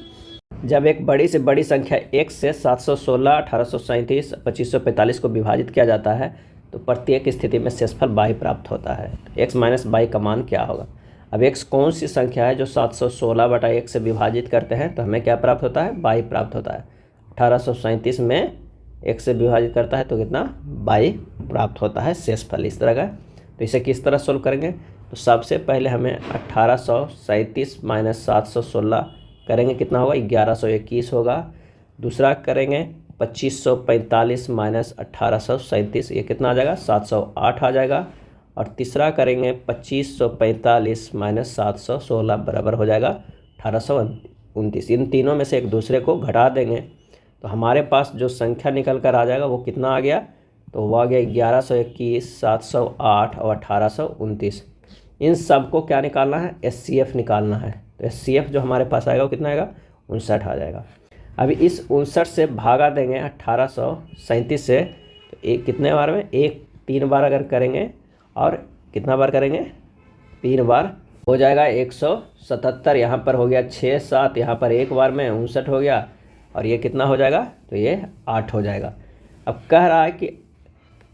जब एक बड़ी से बड़ी संख्या x से 716, 1837, 2545 को विभाजित किया जाता है तो प्रत्येक स्थिति में शेषफल y प्राप्त होता है। x माइनस y का मान क्या होगा। अब x कौन सी संख्या है जो 716/1 से विभाजित करते हैं तो हमें क्या प्राप्त होता है, y प्राप्त होता है। 1837 में x से विभाजित करता है तो कितना, y प्राप्त होता है शेषफल, इस तरह का। तो इसे किस तरह सोल्व करेंगे, तो सबसे पहले हमें 1837 माइनस 716 करेंगे, कितना होगा, 1121 होगा। दूसरा करेंगे 2545 माइनस 1837, ये कितना आ जाएगा, 708 आ जाएगा। और तीसरा करेंगे 2545 माइनस 716 बराबर हो जाएगा 1829। इन तीनों में से एक दूसरे को घटा देंगे तो हमारे पास जो संख्या निकल कर आ जाएगा वो कितना आ गया, तो वो आ गया 1121, 708 और 1829। इन सब को क्या निकालना है, SCF निकालना है। तो SCF जो हमारे पास आएगा वो कितना आएगा, 59 आ जाएगा। अभी इस 59 से भागा देंगे 1837 से, तो एक कितने बार में, 3 बार अगर करेंगे और कितना बार करेंगे, 3 बार हो जाएगा 177। यहाँ पर हो गया 6 7, यहाँ पर एक बार में 59 हो गया और ये कितना हो जाएगा, तो ये 8 हो जाएगा। अब कह रहा है कि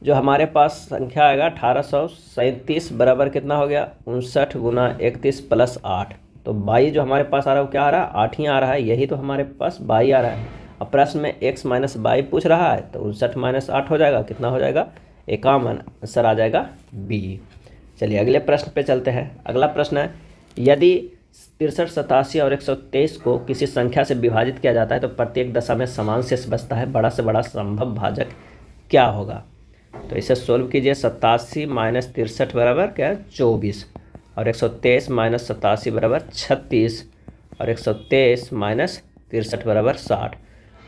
जो हमारे पास संख्या आएगा 1837 बराबर कितना हो गया, 59 गुना 31 प्लस 8। तो 22 जो हमारे पास आ रहा है वो क्या आ रहा है, 8 ही आ रहा है, यही तो हमारे पास 22 आ रहा है। अब प्रश्न में x माइनस 22 पूछ रहा है तो 59 माइनस 8 हो जाएगा, कितना हो जाएगा, 51, आंसर आ जाएगा बी। चलिए अगले प्रश्न पे चलते हैं। अगला प्रश्न है, यदि 63, 87 और 123 को किसी संख्या से विभाजित किया जाता है तो प्रत्येक दशा में समान शेष बचता है, बड़ा से बड़ा संभव भाजक क्या होगा। तो इसे सोल्व कीजिए। 87 माइनस 63 बराबर क्या है, 24 और 123 माइनस 87 बराबर 36 और 123 माइनस 63 बराबर 60।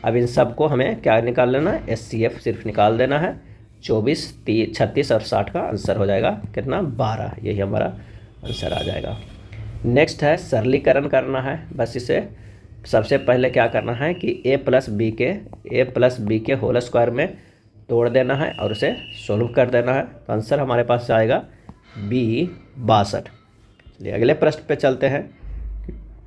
अब इन सब को हमें क्या निकाल लेना है, SCF सिर्फ निकाल देना है। 24, 36 और 60 का आंसर हो जाएगा कितना, 12। यही हमारा आंसर आ जाएगा। नेक्स्ट है सरलीकरण करना है। बस इसे सबसे पहले क्या करना है कि a प्लस बी के होल स्क्वायर में तोड़ देना है और उसे सोल्व कर देना है। तो आंसर हमारे पास आएगा बी, 62। चलिए अगले प्रश्न पे चलते हैं।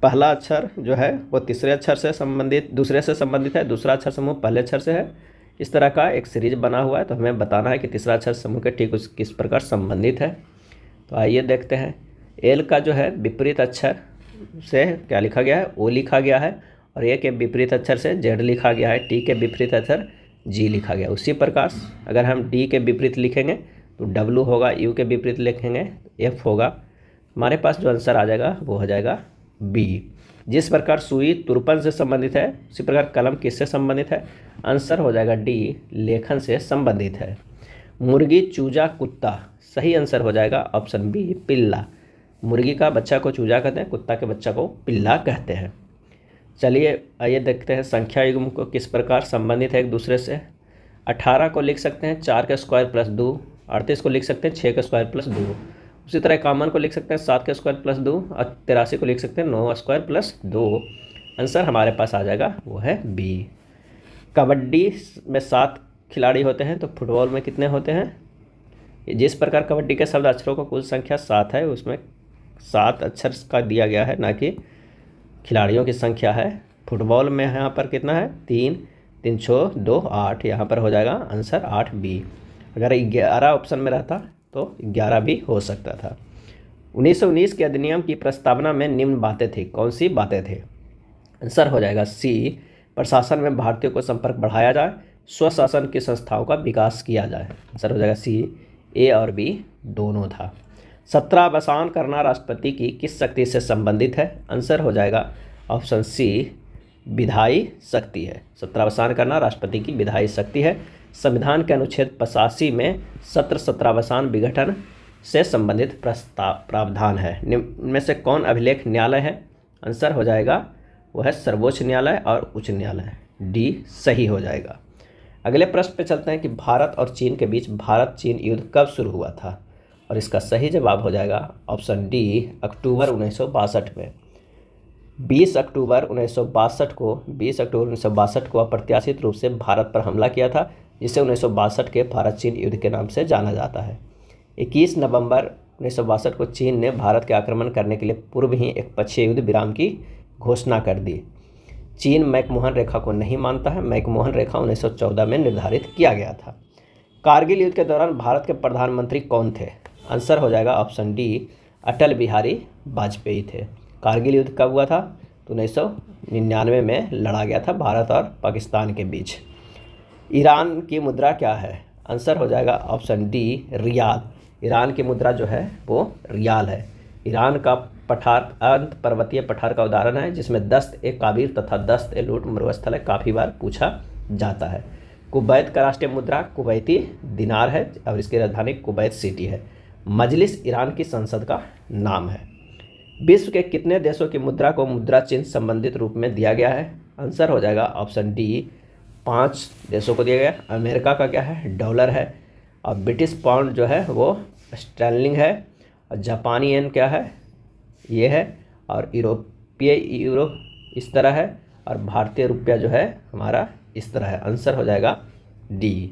पहला अक्षर जो है वो तीसरे अक्षर से संबंधित, दूसरे से संबंधित है, दूसरा अक्षर समूह पहले अक्षर से है। इस तरह का एक सीरीज बना हुआ है, तो हमें बताना है कि तीसरा अक्षर समूह के ठीक किस प्रकार संबंधित है। तो आइए देखते हैं। एल का जो है विपरीत अक्षर से क्या लिखा गया है, ओ लिखा गया है, और ए के विपरीत अक्षर से जेड लिखा गया है, टी के विपरीत अक्षर जी लिखा गया। उसी प्रकार अगर हम डी के विपरीत लिखेंगे तो डब्लू होगा, यू के विपरीत लिखेंगे एफ होगा। हमारे पास जो आंसर आ जाएगा वो हो जाएगा बी। जिस प्रकार सुई तुरपन से संबंधित है उसी प्रकार कलम किससे संबंधित है? आंसर हो जाएगा डी, लेखन से संबंधित है। मुर्गी, चूजा, कुत्ता, सही आंसर हो जाएगा ऑप्शन बी, पिल्ला। मुर्गी का बच्चा को चूजा कहते हैं, कुत्ता के बच्चा को पिल्ला कहते हैं। चलिए आइए देखते हैं संख्या युग्म को किस प्रकार संबंधित है एक दूसरे से। 18 को लिख सकते हैं 4 का स्क्वायर प्लस 2, 38 को लिख सकते हैं 6 का स्क्वायर प्लस 2, उसी तरह 51 को लिख सकते हैं 7 का स्क्वायर प्लस 2 और 83 को लिख सकते हैं 9 स्क्वायर प्लस 2। आंसर हमारे पास आ जाएगा वो है बी। कबड्डी में 7 खिलाड़ी होते हैं तो फुटबॉल में कितने होते हैं? जिस प्रकार कबड्डी के शब्द अक्षरों को कुल संख्या 7 है, उसमें 7 अक्षर का दिया गया है, ना कि खिलाड़ियों की संख्या है। फुटबॉल में यहाँ पर कितना है? 3, 3 6 2 8, यहाँ पर हो जाएगा आंसर 8 बी। अगर 11 ऑप्शन में रहता तो 11 भी हो सकता था। 1919 के अधिनियम की प्रस्तावना में निम्न बातें थी, कौन सी बातें थे? आंसर हो जाएगा सी, प्रशासन में भारतीयों को संपर्क बढ़ाया जाए, स्वशासन की संस्थाओं का विकास किया जाए। आंसर हो जाएगा सी, ए और बी दोनों था। सत्रावसान करना राष्ट्रपति की किस शक्ति से संबंधित है? आंसर हो जाएगा ऑप्शन सी, विधायी शक्ति है। सत्रावसान करना राष्ट्रपति की विधायी शक्ति है। संविधान के अनुच्छेद 85 में सत्रावसान विघटन से संबंधित प्रावधान है। इनमें से कौन अभिलेख न्यायालय है? आंसर हो जाएगा वह है सर्वोच्च न्यायालय और उच्च न्यायालय, डी सही हो जाएगा। अगले प्रश्न पे चलते हैं कि भारत और चीन के बीच भारत चीन युद्ध कब शुरू हुआ था? और इसका सही जवाब हो जाएगा ऑप्शन डी, अक्टूबर 1962 में। 20 अक्टूबर 1962 को अप्रत्याशित रूप से भारत पर हमला किया था, जिसे 1962 के भारत चीन युद्ध के नाम से जाना जाता है। 21 नवंबर 1962 को चीन ने भारत के आक्रमण करने के लिए पूर्व ही एक पक्षीय युद्ध विराम की घोषणा कर दी। चीन मैकमोहन रेखा को नहीं मानता है। मैकमोहन रेखा 1914 में निर्धारित किया गया था। कारगिल युद्ध के दौरान भारत के प्रधानमंत्री कौन थे? आंसर हो जाएगा ऑप्शन डी, अटल बिहारी वाजपेयी थे। कारगिल युद्ध कब हुआ था? तो 1999 में लड़ा गया था भारत और पाकिस्तान के बीच। ईरान की मुद्रा क्या है? आंसर हो जाएगा ऑप्शन डी, रियाल। ईरान की मुद्रा जो है वो रियाल है। ईरान का पठार अंत पर्वतीय पठार का उदाहरण है, जिसमें दस्त-ए-काबिर तथा दस्त-ए-लूट मरुस्थल है, काफ़ी बार पूछा जाता है। कुवैत का राष्ट्रीय मुद्रा कुवैती दिनार है और इसकी राजधानी कुवैत सिटी है। मजलिस ईरान की संसद का नाम है। विश्व के कितने देशों की मुद्रा को मुद्रा चिन्ह संबंधित रूप में दिया गया है? आंसर हो जाएगा ऑप्शन डी, 5 देशों को दिया गया। अमेरिका का क्या है? डॉलर है। और ब्रिटिश पाउंड जो है वो स्टर्लिंग है। और जापानी येन क्या है? ये है। और यूरोपीय यूरो इस तरह है। और भारतीय रुपया जो है हमारा इस तरह है। आंसर हो जाएगा डी।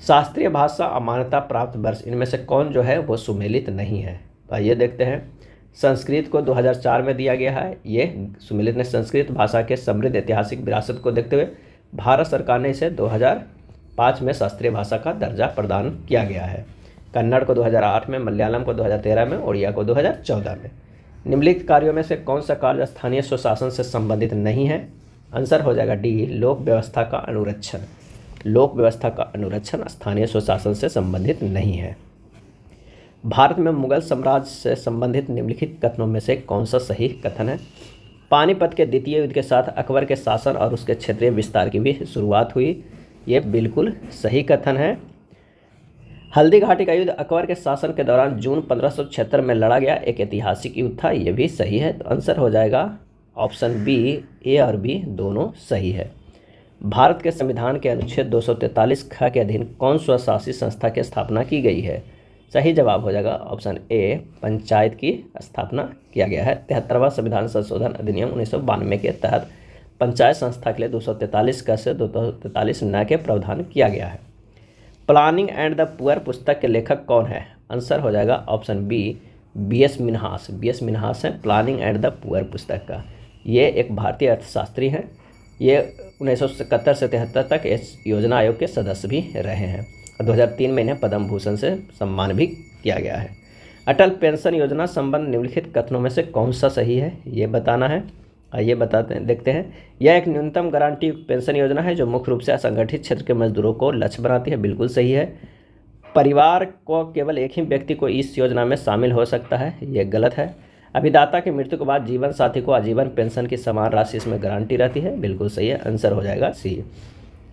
शास्त्रीय भाषा अमान्यता प्राप्त वर्ष इनमें से कौन जो है वो सुमेलित नहीं है? तो आइए देखते हैं। संस्कृत को 2004 में दिया गया है। ये सुमेलित ने संस्कृत भाषा के समृद्ध ऐतिहासिक विरासत को देखते हुए भारत सरकार ने इसे 2005 में शास्त्रीय भाषा का दर्जा प्रदान किया गया है। कन्नड़ को 2008 में, मलयालम को 2013 में, ओडिया को 2014 में। निम्नलिखित कार्यों में से कौन सा कार्य स्थानीय स्वशासन से संबंधित नहीं है? आंसर हो जाएगा डी, लोक व्यवस्था का अनुरक्षण। लोक व्यवस्था का अनुरक्षण स्थानीय स्वशासन से संबंधित नहीं है। भारत में मुगल साम्राज्य से संबंधित निम्नलिखित कथनों में से कौन सा सही कथन है? पानीपत के द्वितीय युद्ध के साथ अकबर के शासन और उसके क्षेत्रीय विस्तार की भी शुरुआत हुई। ये बिल्कुल सही कथन है। हल्दी घाटी का युद्ध अकबर के शासन के दौरान जून 1576 में लड़ा गया एक ऐतिहासिक युद्ध था। ये भी सही है। तो आंसर हो जाएगा ऑप्शन बी, ए और बी दोनों सही है। भारत के संविधान के अनुच्छेद 243 ख के अधीन कौन स्वशासी संस्था की स्थापना की गई है? सही जवाब हो जाएगा ऑप्शन ए, पंचायत की स्थापना किया गया है। 73वां संविधान संशोधन अधिनियम 1992 के तहत पंचायत संस्था के लिए 243 क से 243 न के प्रावधान किया गया है। प्लानिंग एंड द पुअर पुस्तक के लेखक कौन है? आंसर हो जाएगा option b, B S. Minhas. B S. Minhas है प्लानिंग एंड द पुअर पुस्तक का। ये एक भारतीय अर्थशास्त्री हैं। ये 1971 से 73 तक इस योजना आयोग के सदस्य भी रहे हैं। 2003 में इन्हें पद्म भूषण से सम्मान भी किया गया है। अटल पेंशन योजना संबंध निम्नलिखित कथनों में से कौन सा सही है? ये बताना है। आइए देखते हैं। यह एक न्यूनतम गारंटी पेंशन योजना है जो मुख्य रूप से असंगठित क्षेत्र के मजदूरों को लक्ष्य बनाती है। बिल्कुल सही है। परिवार को केवल एक ही व्यक्ति को इस योजना में शामिल हो सकता है। ये गलत है। अभिदाता की मृत्यु के बाद जीवन साथी को आजीवन पेंशन की समान राशि इसमें गारंटी रहती है, बिल्कुल सही है, आंसर हो जाएगा सी।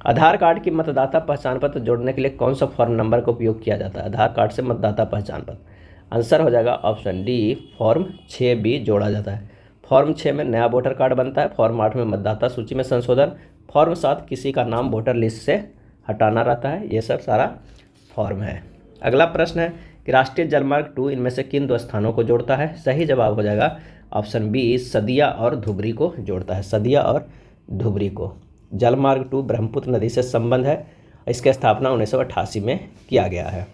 आधार कार्ड की मतदाता पहचान पत्र जोड़ने के लिए कौन सा फॉर्म नंबर का उपयोग किया जाता है? आधार कार्ड से मतदाता पहचान पत्र, आंसर हो जाएगा ऑप्शन डी, फॉर्म 6B जोड़ा जाता है। फॉर्म 6 में नया वोटर कार्ड बनता है, फॉर्म 8 में मतदाता सूची में संशोधन, फॉर्म 7 किसी का नाम वोटर लिस्ट से हटाना रहता है। ये सब सारा फॉर्म है। अगला प्रश्न है कि राष्ट्रीय जलमार्ग 2 इनमें से किन 2 स्थानों को जोड़ता है? सही जवाब हो जाएगा ऑप्शन बी, सदिया और धुबरी को जोड़ता है, सदिया और धुबरी को। जलमार्ग 2 ब्रह्मपुत्र नदी से संबंध है, इसकी स्थापना 1988 में किया गया है।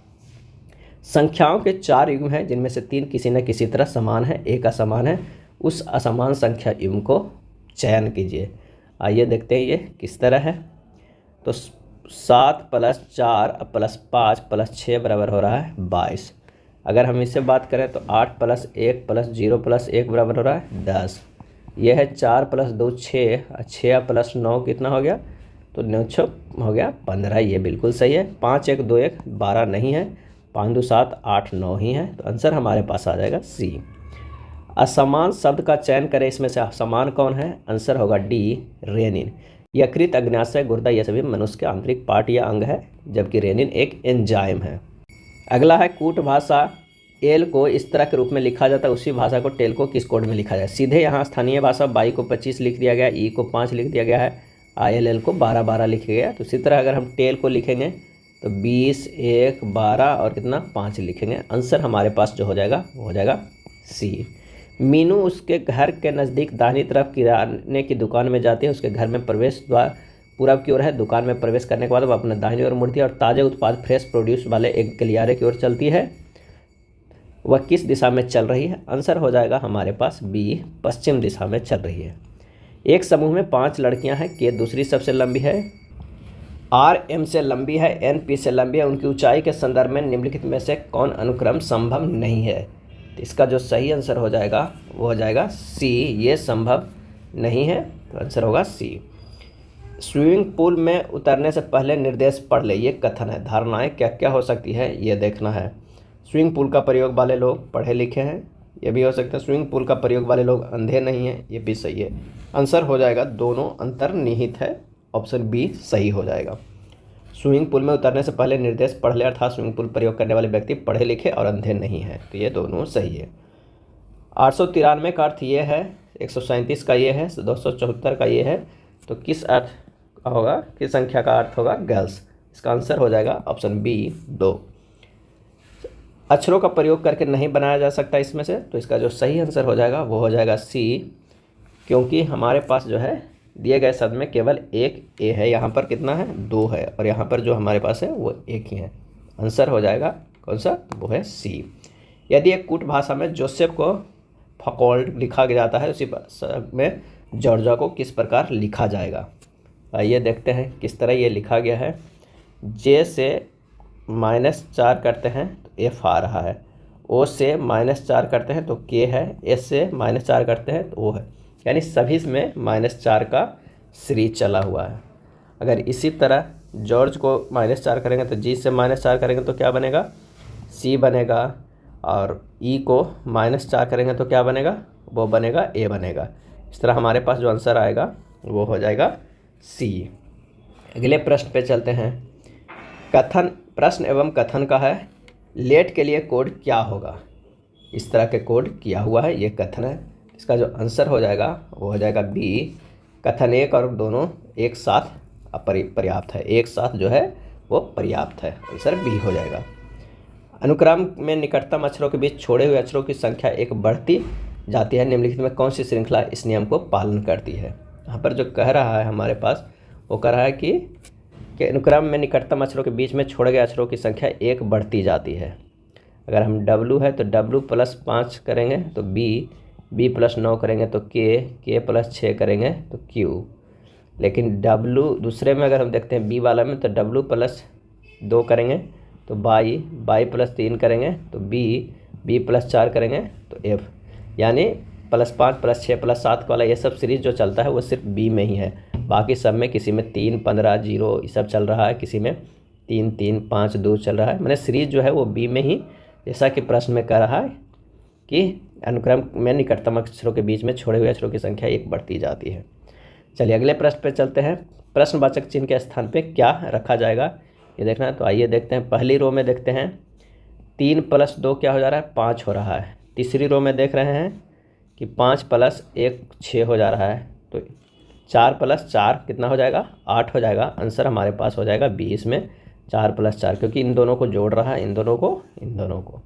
संख्याओं के 4 युग्म हैं जिनमें से 3 किसी न किसी तरह समान है, एक असमान है। उस असमान संख्या युग्म को चयन कीजिए। आइए देखते हैं ये किस तरह है। तो 7 + 4 + 5 + 6 बराबर हो रहा है 22। अगर हम इससे बात करें तो 8 + 1 + 0 + 1 बराबर हो रहा है 10। यह है 4 + 2 6, 6 + 9 कितना हो गया? तो 9 6 हो गया 15। ये बिल्कुल सही है। 5 1 2 1 12 नहीं है, 5 2 7 8 9 ही है, तो आंसर हमारे पास आ जाएगा सी। असमान शब्द का चयन करें, इसमें से असमान कौन है? आंसर होगा डी, रेनिन। यकृत, अग्न्याशय, गुर्दा ये सभी मनुष्य के आंतरिक पार्ट या अंग है, जबकि रेनिन एक एंजाइम है। अगला है कूट भाषा एल को इस तरह के रूप में लिखा जाता है, उसी भाषा को टेल को किस कोड में लिखा जाए? सीधे यहाँ स्थानीय भाषा बाई को 25 लिख दिया गया, ई को 5 लिख दिया गया है, ILL को 12 12 लिखा गया। तो इसी तरह अगर हम टेल को लिखेंगे तो 20 1 12 और कितना 5 लिखेंगे। आंसर हमारे पास जो हो जाएगा वो हो जाएगा सी। मीनू उसके घर के नज़दीक दाहिनी तरफ किराने की दुकान में जाती है, उसके घर में प्रवेश द्वार पूरब की ओर है। दुकान में प्रवेश करने के बाद वह अपने दाहिनी ओर मुड़ती है और ताज़े उत्पाद फ्रेश प्रोड्यूस वाले एक गलियारे की ओर चलती है। वह किस दिशा में चल रही है? आंसर हो जाएगा हमारे पास बी, पश्चिम दिशा में चल रही है। एक समूह में 5 लड़कियां हैं, के दूसरी सबसे लंबी है, R M से लंबी है, N P से लंबी है। उनकी ऊंचाई के संदर्भ में निम्नलिखित में से कौन अनुक्रम संभव नहीं है? तो इसका जो सही आंसर हो जाएगा वो हो जाएगा सी, ये संभव नहीं है, तो आंसर होगा सी। स्विमिंग पूल में उतरने से पहले निर्देश पढ़ ले, ये कथन है। धारणाएं क्या क्या हो सकती है ये देखना है। स्विमिंग पूल का प्रयोग वाले लोग पढ़े लिखे हैं, ये भी हो सकता है। स्विमिंग पूल का प्रयोग वाले लोग अंधे नहीं हैं, ये भी सही है। आंसर हो जाएगा दोनों अंतर्निहित है, ऑप्शन बी सही हो जाएगा। स्विमिंग पूल में उतरने से पहले निर्देश पढ़ ले, अर्थात स्विमिंग पूल प्रयोग करने वाले व्यक्ति पढ़े लिखे और अंधे नहीं हैं, तो ये दोनों सही है। 893 का अर्थ ये है, 137 का ये है, 274 का ये है, तो किस अर्थ होगा, किस संख्या का अर्थ होगा? गर्ल्स। इसका आंसर हो जाएगा ऑप्शन बी 2। अक्षरों का प्रयोग करके नहीं बनाया जा सकता इसमें से, तो इसका जो सही आंसर हो जाएगा वो हो जाएगा सी, क्योंकि हमारे पास जो है दिए गए शब्द में केवल एक ए है, यहाँ पर कितना है 2 है, और यहाँ पर जो हमारे पास है वो एक ही है। आंसर हो जाएगा कौन सा? वो है सी। यदि एक कूट भाषा में जोसेफ को फकोल्ड लिखा जाता है, उसी में जॉर्जा को किस प्रकार लिखा जाएगा? आइए देखते हैं किस तरह ये लिखा गया है। जे से -4 करते हैं तो एफ आ रहा है, ओ से -4 करते हैं तो के है, एस से -4 करते हैं तो ओ है, यानी सभी में -4 का सीरीज चला हुआ है। अगर इसी तरह जॉर्ज को -4 करेंगे तो जी से -4 करेंगे तो क्या बनेगा? सी बनेगा, और ई को -4 करेंगे तो क्या बनेगा? वो बनेगा ए बनेगा। इस तरह हमारे पास जो आंसर आएगा वो हो जाएगा सी। अगले प्रश्न पे चलते हैं। कथन, प्रश्न एवं कथन का है, लेट के लिए कोड क्या होगा? इस तरह के कोड किया हुआ है, ये कथन है। इसका जो आंसर हो जाएगा वो हो जाएगा बी, कथन 1 और दोनों एक साथ पर्याप्त है, एक साथ जो है वो पर्याप्त है, आंसर बी हो जाएगा। अनुक्रम में निकटतम अक्षरों के बीच छोड़े हुए अक्षरों की संख्या एक बढ़ती जाती है, निम्नलिखित में कौन सी श्रृंखला इस नियम को पालन करती है? यहाँ पर जो कह रहा है हमारे पास, वो कह रहा है कि अनुक्रम में निकटतम अक्षरों के बीच में छोड़े गए अक्षरों की संख्या एक बढ़ती जाती है। अगर हम W है तो W + 5 करेंगे तो B, B + 9 करेंगे तो K + 6 करेंगे तो Q। लेकिन W दूसरे में अगर हम देखते हैं B वाला में, तो W + 2 करेंगे तो बाई + 3 करेंगे तो B + 4 करेंगे तो F, यानी +5 + 6 + 7 वाला ये सब सीरीज जो चलता है वो सिर्फ B में ही है। बाकी सब में किसी में 3 15 0 ये सब चल रहा है, किसी में 3 3 5 2 चल रहा है, मैंने सीरीज जो है वो B में ही, जैसा कि प्रश्न में कह रहा है कि अनुक्रम में निकटतम अक्षरों के बीच में छोड़े हुए अक्षरों की संख्या 1 बढ़ती जाती है। चलिए अगले प्रश्न पे चलते हैं। प्रश्नवाचक चिन्ह के स्थान पे क्या रखा जाएगा ये देखना है। तो आइए देखते हैं। पहली रो में देखते हैं 3 + 2 क्या हो जा रहा है, 5 हो रहा है। तीसरी रो में देख रहे हैं कि 5 + 1 6 हो जा रहा है। तो 4 + 4 कितना हो जाएगा, 8 हो जाएगा। आंसर हमारे पास हो जाएगा 20 में 4 + 4, क्योंकि इन दोनों को जोड़ रहा है, इन दोनों को।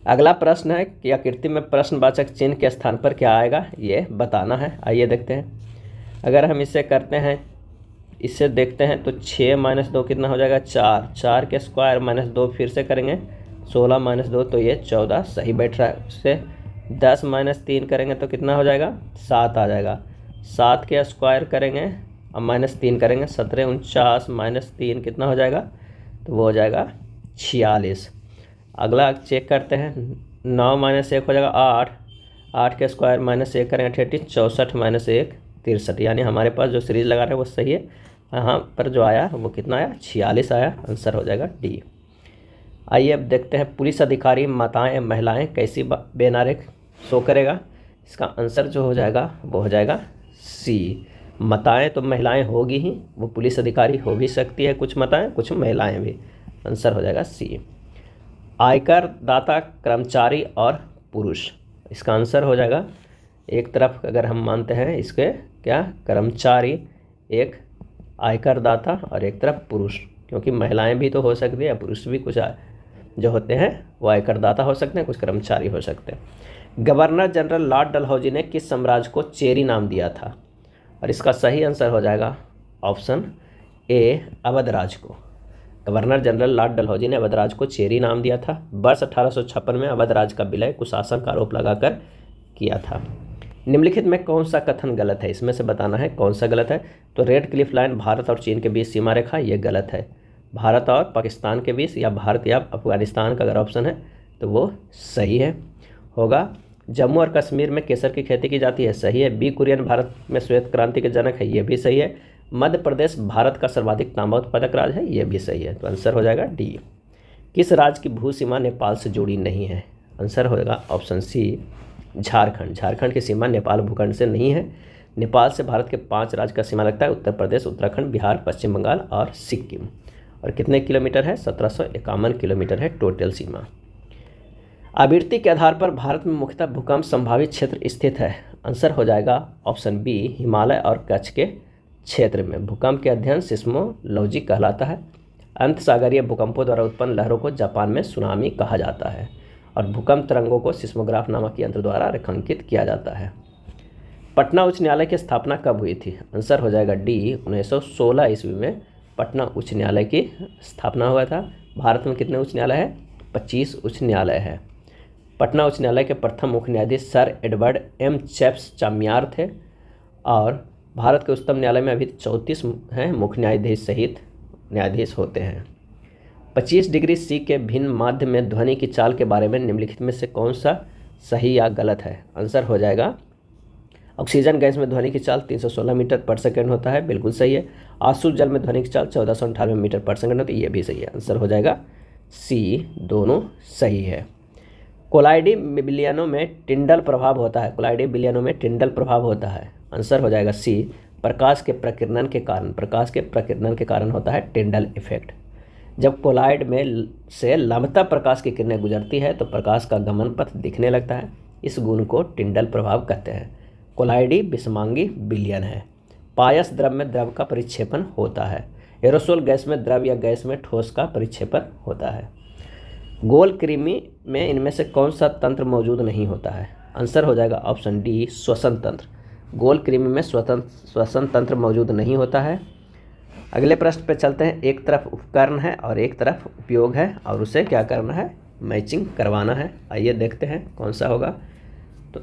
अगला प्रश्न है कि आकृति में प्रश्नवाचक चिन्ह के स्थान पर क्या आएगा ये बताना है। आइए देखते हैं। अगर हम इसे करते हैं, इससे देखते हैं तो 6 - 2 कितना हो जाएगा, 4। 4 के स्क्वायर -2 फिर से करेंगे, 16 - 2 तो ये 14 सही बैठ रहा है। उससे 10 - 3 करेंगे तो कितना हो जाएगा, 7 आ जाएगा। 7 के स्क्वायर करेंगे और -3 करेंगे, 17 × 49 - 3 कितना हो जाएगा, तो वो हो जाएगा 46। अगला चेक करते हैं। 9 - 1 हो जाएगा 8। 8 के स्क्वायर -1 करेंगे 38, 64 - 1 63। यानी हमारे पास जो सीरीज लगा रहे हैं वो सही है। यहाँ पर जो आया वो कितना आया, 46 आया। आंसर हो जाएगा डी। आइए अब देखते हैं पुलिस अधिकारी माताएं महिलाएं कैसी बेनारे शो करेगा। इसका आंसर जो हो जाएगा वो हो जाएगा सी। माताएं तो महिलाएं होगी ही, वो पुलिस अधिकारी हो भी सकती है, कुछ माताएं कुछ महिलाएं भी। आंसर हो जाएगा सी। आयकर दाता कर्मचारी और पुरुष, इसका आंसर हो जाएगा एक तरफ अगर हम मानते हैं इसके क्या, कर्मचारी एक आयकर दाता और एक तरफ पुरुष, क्योंकि महिलाएं भी तो हो सकती है, पुरुष भी कुछ जो होते हैं वो आयकर दाता हो सकते हैं, कुछ कर्मचारी हो सकते हैं। गवर्नर जनरल लॉर्ड डलहौजी ने किस साम्राज्य को चेरी नाम दिया था, और इसका सही आंसर हो जाएगा ऑप्शन ए, अवध राज को। गवर्नर जनरल लॉर्ड डलहौजी ने अवध राज को चेरी नाम दिया था। वर्ष 1856 में अवध राज का विलय कुशासन का आरोप लगाकर किया था। निम्नलिखित में कौन सा कथन गलत है, इसमें से बताना है कौन सा गलत है। तो रेड क्लिफ लाइन भारत और चीन के बीच सीमा रेखा, ये गलत है। भारत और पाकिस्तान के बीच या भारत या अफगानिस्तान का अगर ऑप्शन है तो वो सही है होगा। जम्मू और कश्मीर में केसर की खेती की जाती है, सही है। बी कुरियन भारत में श्वेत क्रांति के जनक है, ये भी सही है। मध्य प्रदेश भारत का सर्वाधिक तांबा उत्पादक राज्य है, ये भी सही है। तो आंसर हो जाएगा डी। किस राज्य की भू सीमा नेपाल से जुड़ी नहीं है, आंसर होगा ऑप्शन सी, झारखंड। झारखंड की सीमा नेपाल भूखंड से नहीं है। नेपाल से भारत के 5 राज्य का सीमा लगता है, उत्तर प्रदेश, उत्तराखंड, बिहार, पश्चिम बंगाल और सिक्किम। और कितने किलोमीटर है, 1751 किलोमीटर है टोटल सीमा। आवृत्ति के आधार पर भारत में मुख्यतः भूकंप संभावित क्षेत्र स्थित है, आंसर हो जाएगा ऑप्शन बी, हिमालय और कच्छ के क्षेत्र में। भूकंप के अध्ययन सिस्मोलॉजी कहलाता है। अंत सागरीय भूकंपों द्वारा उत्पन्न लहरों को जापान में सुनामी कहा जाता है, और भूकंप तरंगों को सिस्मोग्राफ नामक यंत्र द्वारा रेखांकित किया जाता है। पटना उच्च न्यायालय की स्थापना कब हुई थी, आंसर हो जाएगा डी, 1916 ईस्वी में पटना उच्च न्यायालय की स्थापना हुआ था। भारत में कितने उच्च न्यायालय है, 25 उच्च न्यायालय है। पटना उच्च न्यायालय के प्रथम मुख्य न्यायाधीश सर एडवर्ड एम चैप्स चाम्यार थे, और भारत के उच्चतम न्यायालय में अभी 34 हैं मुख्य न्यायाधीश सहित न्यायाधीश होते हैं। 25 डिग्री सी के भिन्न माध्य में ध्वनि की चाल के बारे में निम्नलिखित में से कौन सा सही या गलत है, आंसर हो जाएगा ऑक्सीजन गैस में ध्वनि की चाल 316 मीटर पर सेकंड होता है, बिल्कुल सही है। आसुत जल में ध्वनि की चाल 1498 मीटर पर सेकंड होती है, ये भी सही है। आंसर हो जाएगा सी, दोनों सही है। कोलाइडी बिलियनों में टिंडल प्रभाव होता है, कोलाइडी बिलियनों में टिंडल प्रभाव होता है, आंसर हो जाएगा सी, प्रकाश के प्रकीर्णन के कारण। प्रकाश के प्रकीर्णन के कारण होता है टिंडल इफेक्ट। जब कोलाइड में से लंबता प्रकाश की किरणें गुजरती है तो प्रकाश का गमन पथ दिखने लगता है, इस गुण को टिंडल प्रभाव कहते हैं। कोलाइडी विषमांगी बिलियन है। पायस द्रव में द्रव का परिक्षेपण होता है। एरोसोल गैस में द्रव या गैस में ठोस का परिक्षेपण होता है। गोल कृमि में इनमें से कौन सा तंत्र मौजूद नहीं होता है, आंसर हो जाएगा ऑप्शन डी, श्वसन तंत्र। गोल कृमि में श्वसन तंत्र मौजूद नहीं होता है। अगले प्रश्न पे चलते हैं। एक तरफ उपकरण है और एक तरफ उपयोग है, और उसे क्या करना है, मैचिंग करवाना है। आइए देखते हैं कौन सा होगा। तो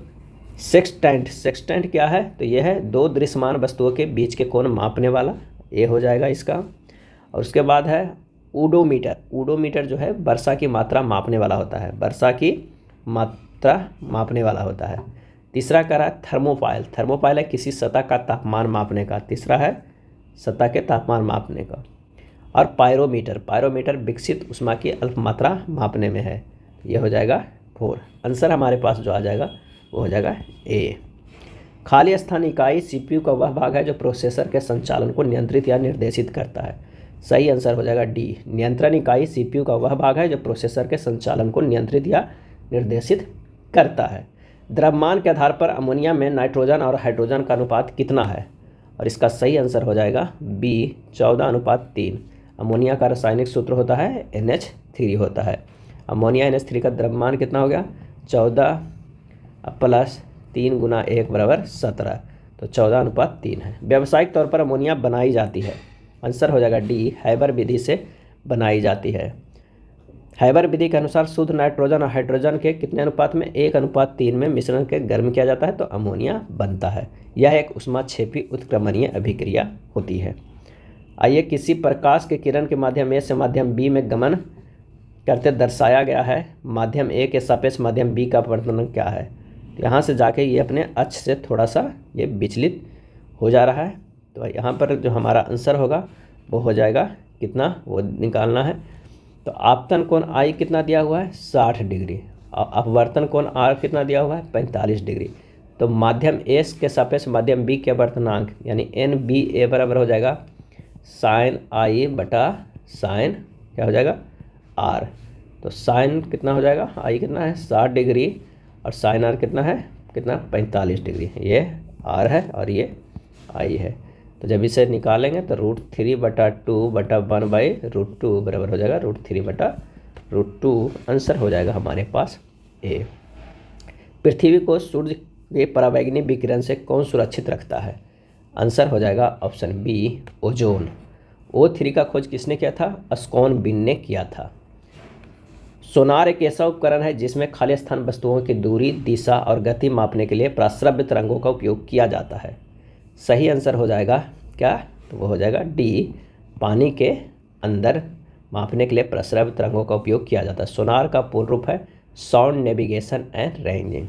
सेक्सटेंट, सेक्सटेंट क्या है, तो यह है 2 दृश्यमान वस्तुओं के बीच के कोण मापने वाला, ये हो जाएगा इसका। और उसके बाद है ओडोमीटर। ओडोमीटर जो है वर्षा की मात्रा मापने वाला होता है, वर्षा की मात्रा मापने वाला होता है। तीसरा कह रहा है थर्मोपाइल। थर्मोपाइल है किसी सतह का तापमान मापने का, तीसरा है सतह के तापमान मापने का। और पायरोमीटर, पायरोमीटर विकसित ऊष्मा की अल्प मात्रा मापने में है, यह हो जाएगा 4। आंसर हमारे पास जो आ जाएगा वो हो जाएगा ए। खाली स्थान इकाई सीपीयू का वह भाग है जो प्रोसेसर के संचालन को नियंत्रित या निर्देशित करता है। सही आंसर हो जाएगा डी। नियंत्रण इकाई सीपीयू का वह भाग है जो प्रोसेसर के संचालन को नियंत्रित या निर्देशित करता है। द्रव्यमान के आधार पर अमोनिया में नाइट्रोजन और हाइड्रोजन का अनुपात कितना है? और इसका सही आंसर हो जाएगा बी 14:3। अमोनिया का रासायनिक सूत्र होता है NH3 होता है। अमोनिया NH3 का द्रव्यमान कितना हो गया? 14 + 3 × 1 = 17, तो 14:3 है। व्यावसायिक तौर पर अमोनिया बनाई जाती है। आंसर हो जाएगा डी, हैबर विधि से बनाई जाती है। हैबर विधि के अनुसार शुद्ध नाइट्रोजन और हाइड्रोजन के कितने अनुपात में? 1:3 में मिश्रण के गर्म किया जाता है तो अमोनिया बनता है। यह एक ऊष्माक्षेपी उत्क्रमणीय अभिक्रिया होती है। आइए, किसी प्रकाश के किरण के माध्यम ए से माध्यम बी में गमन करते दर्शाया गया है। माध्यम ए के सापेक्ष माध्यम बी का अपवर्तन क्या है? यहाँ से जाके ये अपने अक्ष से थोड़ा सा ये विचलित हो जा रहा है, तो यहाँ पर जो हमारा आंसर होगा वो हो जाएगा कितना, वो निकालना है। तो आपतन कोण आई कितना दिया हुआ है? 60 डिग्री। अपवर्तन कोण आर कितना दिया हुआ है? 45 डिग्री। तो माध्यम एस के सापेक्ष माध्यम बी के अपवर्तनांक यानी NBA बराबर हो जाएगा sin I बटा sin क्या हो जाएगा आर। तो साइन कितना हो जाएगा? आई कितना है? 60 डिग्री और साइन आर कितना है? कितना? 45 डिग्री। ये आर है और ये आई है। तो जब इसे निकालेंगे तो √3/2/1/√2 बराबर हो जाएगा √3/√2। आंसर हो जाएगा हमारे पास ए। पृथ्वी को सूर्य के परावैंगनी विकिरण से कौन सुरक्षित रखता है? आंसर हो जाएगा ऑप्शन बी, ओजोन। O3 का खोज किसने किया था? अस्कॉन बिन ने किया था। सोनार एक ऐसा उपकरण है जिसमें खाली स्थान वस्तुओं की दूरी, दिशा और गति मापने के लिए प्रस्रव्य तरंगों का उपयोग किया जाता है। सही आंसर हो जाएगा क्या? तो वो हो जाएगा डी, पानी के अंदर मापने के लिए प्रस्रव्य तरंगों का उपयोग किया जाता है। सोनार का पूर्ण रूप है साउंड नेविगेशन एंड रेंजिंग।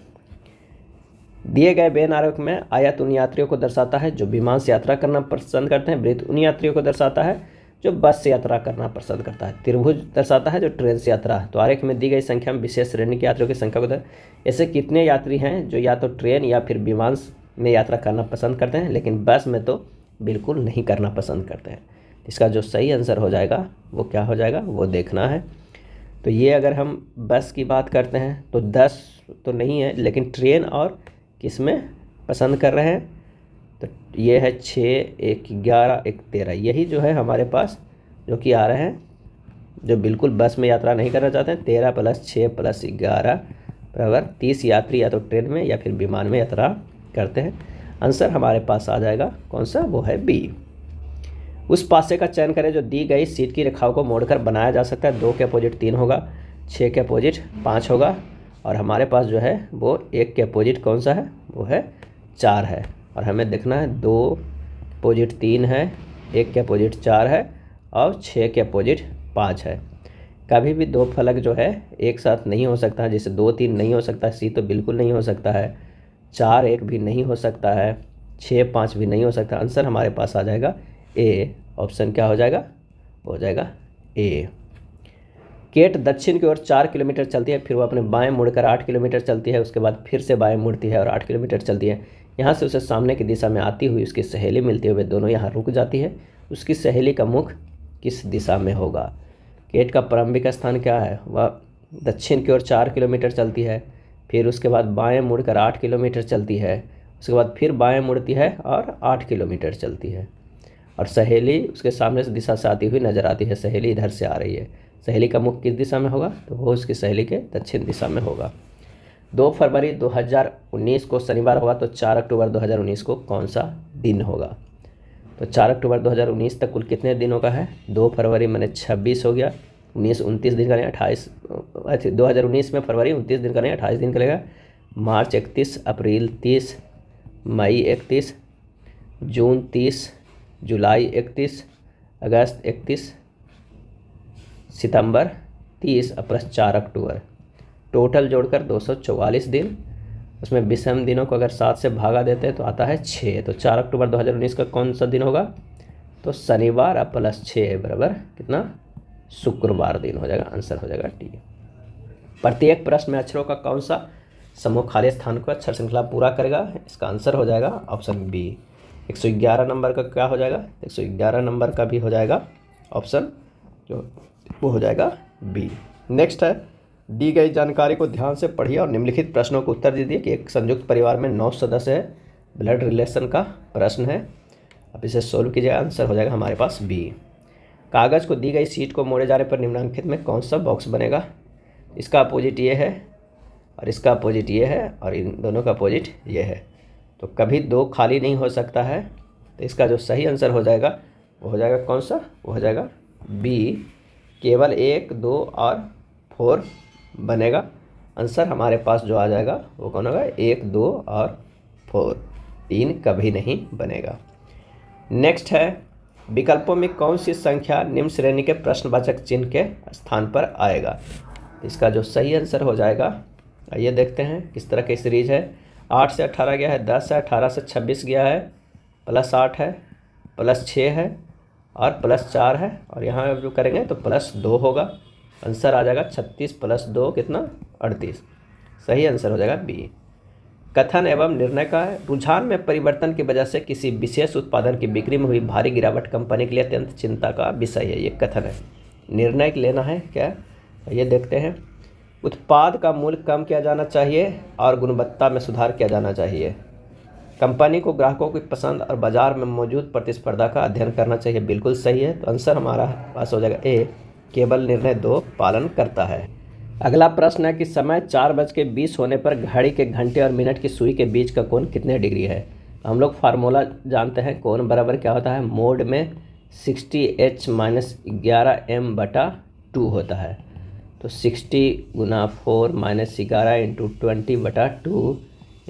दिए गए वेन आरेख में आयत उन यात्रियों को दर्शाता है जो विमान से यात्रा करना पसंद करते हैं। वृत्त उन यात्रियों को दर्शाता है जो बस से यात्रा करना पसंद करता है। त्रिभुज दर्शाता है जो ट्रेन से यात्रा। तो आरेख में दी गई संख्या में विशेष श्रेणी के यात्रियों की संख्या को ऐसे कितने यात्री हैं जो या तो ट्रेन या फिर विमान में यात्रा करना पसंद करते हैं, लेकिन बस में तो बिल्कुल नहीं करना पसंद करते हैं। इसका जो सही आंसर हो जाएगा वो क्या हो जाएगा, वो देखना है। तो ये अगर हम बस की बात करते हैं तो 10 तो नहीं है, लेकिन ट्रेन और किस में पसंद कर रहे हैं? तो ये है 6, 1, 11, 1, 13। यही जो है हमारे पास जो कि आ रहे हैं जो बिल्कुल बस में यात्रा नहीं करना चाहते हैं। 13 + 6 + 11 बराबर 30 यात्री या तो ट्रेन में या फिर विमान में यात्रा करते हैं। आंसर हमारे पास आ जाएगा कौन सा, वो है बी। उस पासे का चयन करें जो दी गई सीट की रेखाओं को मोड़कर बनाया जा सकता है। 2 के अपोजिट 3 होगा, 6 के अपोजिट 5 होगा और हमारे पास जो है वो 1 के अपोजिट कौन सा है, वो है 4 है। और हमें देखना है 2 अपोजिट 3 है, 1 के अपोजिट 4 है और 6 के अपोजिट 5 है। कभी भी 2 फलक जो है एक साथ नहीं हो सकता, जैसे 2, 3 नहीं हो सकता, सी तो बिल्कुल नहीं हो सकता है, 4, 1 भी नहीं हो सकता है, 6, 5 भी नहीं हो सकता। आंसर हमारे पास आ जाएगा ए। ऑप्शन क्या हो जाएगा, हो जाएगा ए। केट दक्षिण की ओर 4 किलोमीटर चलती है, फिर वो अपने बाएं मुड़कर 8 किलोमीटर चलती है, उसके बाद फिर से बाएं मुड़ती है और 8 किलोमीटर चलती है। यहाँ से उसे सामने की दिशा में आती हुई उसकी सहेली मिलती हुई दोनों यहाँ रुक जाती है। उसकी सहेली का मुख किस दिशा में होगा? केट का प्रारंभिक स्थान क्या है? वह दक्षिण की ओर 4 किलोमीटर चलती है, फिर उसके बाद बाएं मुड़कर 8 किलोमीटर चलती है, उसके बाद फिर बाएं मुड़ती है और 8 किलोमीटर चलती है और सहेली उसके सामने से दिशा से आती हुई नजर आती है। सहेली इधर से आ रही है। सहेली का मुख किस दिशा में होगा? तो वो उसकी सहेली के दक्षिण दिशा में होगा। 2 फरवरी 2019 को शनिवार होगा, तो 4 अक्टूबर 2019 को कौन सा दिन होगा? तो 4 अक्टूबर 2019 तक कुल कितने दिनों का है? 2 फरवरी मैंने 26 हो गया, 19 29 दिन का नहीं, 28 2019 में फरवरी 29 दिन का नहीं 28 दिन का लगेगा। मार्च 31, अप्रैल 30, मई 31, जून 30, जुलाई 31, अगस्त 31, सितंबर 30 प्लस 4 अक्टूबर, टोटल जोड़कर 244 दिन। उसमें विषम दिनों को अगर 7 से भागा देते हैं तो आता है 6। तो 4 अक्टूबर 2019 का कौन सा दिन होगा? तो शनिवार प्लस 6 बराबर कितना? शुक्रवार दिन हो जाएगा। आंसर हो जाएगा टी। प्रत्येक प्रश्न में अक्षरों का कौन सा समूह खाली स्थान को अक्षर श्रृंखला पूरा करेगा? इसका आंसर हो जाएगा ऑप्शन बी। 111 नंबर का क्या हो जाएगा? 111 नंबर का भी हो जाएगा ऑप्शन जो वो हो जाएगा बी। नेक्स्ट है, दी गई जानकारी को ध्यान से पढ़िए और निम्नलिखित प्रश्नों को उत्तर दीजिए कि एक संयुक्त परिवार में 9 सदस्य है, ब्लड रिलेशन का प्रश्न है। अब इसे सोल्व कीजिएगा, आंसर हो जाएगा हमारे पास बी। कागज़ को दी गई सीट को मोड़े जाने पर निम्नलिखित में कौन सा बॉक्स बनेगा? इसका अपोजिट ये है और इसका अपोजिट ये है और इन दोनों का अपोजिट ये है, तो कभी 2 खाली नहीं हो सकता है। तो इसका जो सही आंसर हो जाएगा वो हो जाएगा कौन सा? वो हो जाएगा बी, केवल 1, 2 और 4 बनेगा। आंसर हमारे पास जो आ जाएगा वो कौन होगा? 1, 2 और 4, 3 कभी नहीं बनेगा। नेक्स्ट है, विकल्पों में कौन सी संख्या निम्न श्रेणी के प्रश्नवाचक चिन्ह के स्थान पर आएगा? इसका जो सही आंसर हो जाएगा, आइए देखते हैं किस तरह की सीरीज है। 8 से 18 गया है, 10 है, 18 से 26 गया है, +8 है, +6 है और +4 है, और यहाँ जो करेंगे तो +2 होगा। आंसर आ जाएगा 36 + 2 कितना? 38। सही आंसर हो जाएगा बी। कथन एवं निर्णय का है, रुझान में परिवर्तन की वजह से किसी विशेष उत्पादन की बिक्री में हुई भारी गिरावट कंपनी के लिए अत्यंत चिंता का विषय है। ये कथन है। निर्णय लेना है क्या? ये देखते हैं। उत्पाद का मूल्य कम किया जाना चाहिए और गुणवत्ता में सुधार किया जाना चाहिए। कंपनी को ग्राहकों की पसंद और बाजार में मौजूद प्रतिस्पर्धा का अध्ययन करना चाहिए। बिल्कुल सही है, तो आंसर हमारा पास हो जाएगा ए, केवल निर्णय 2 पालन करता है। अगला प्रश्न है कि समय 4:20 होने पर घड़ी के घंटे और मिनट की सुई के बीच का कोण कितने डिग्री है? हम लोग फार्मूला जानते हैं, कोण बराबर क्या होता है? मोड में 60h - 11m/2 होता है। तो 60 × 4 - 11 × 20/2,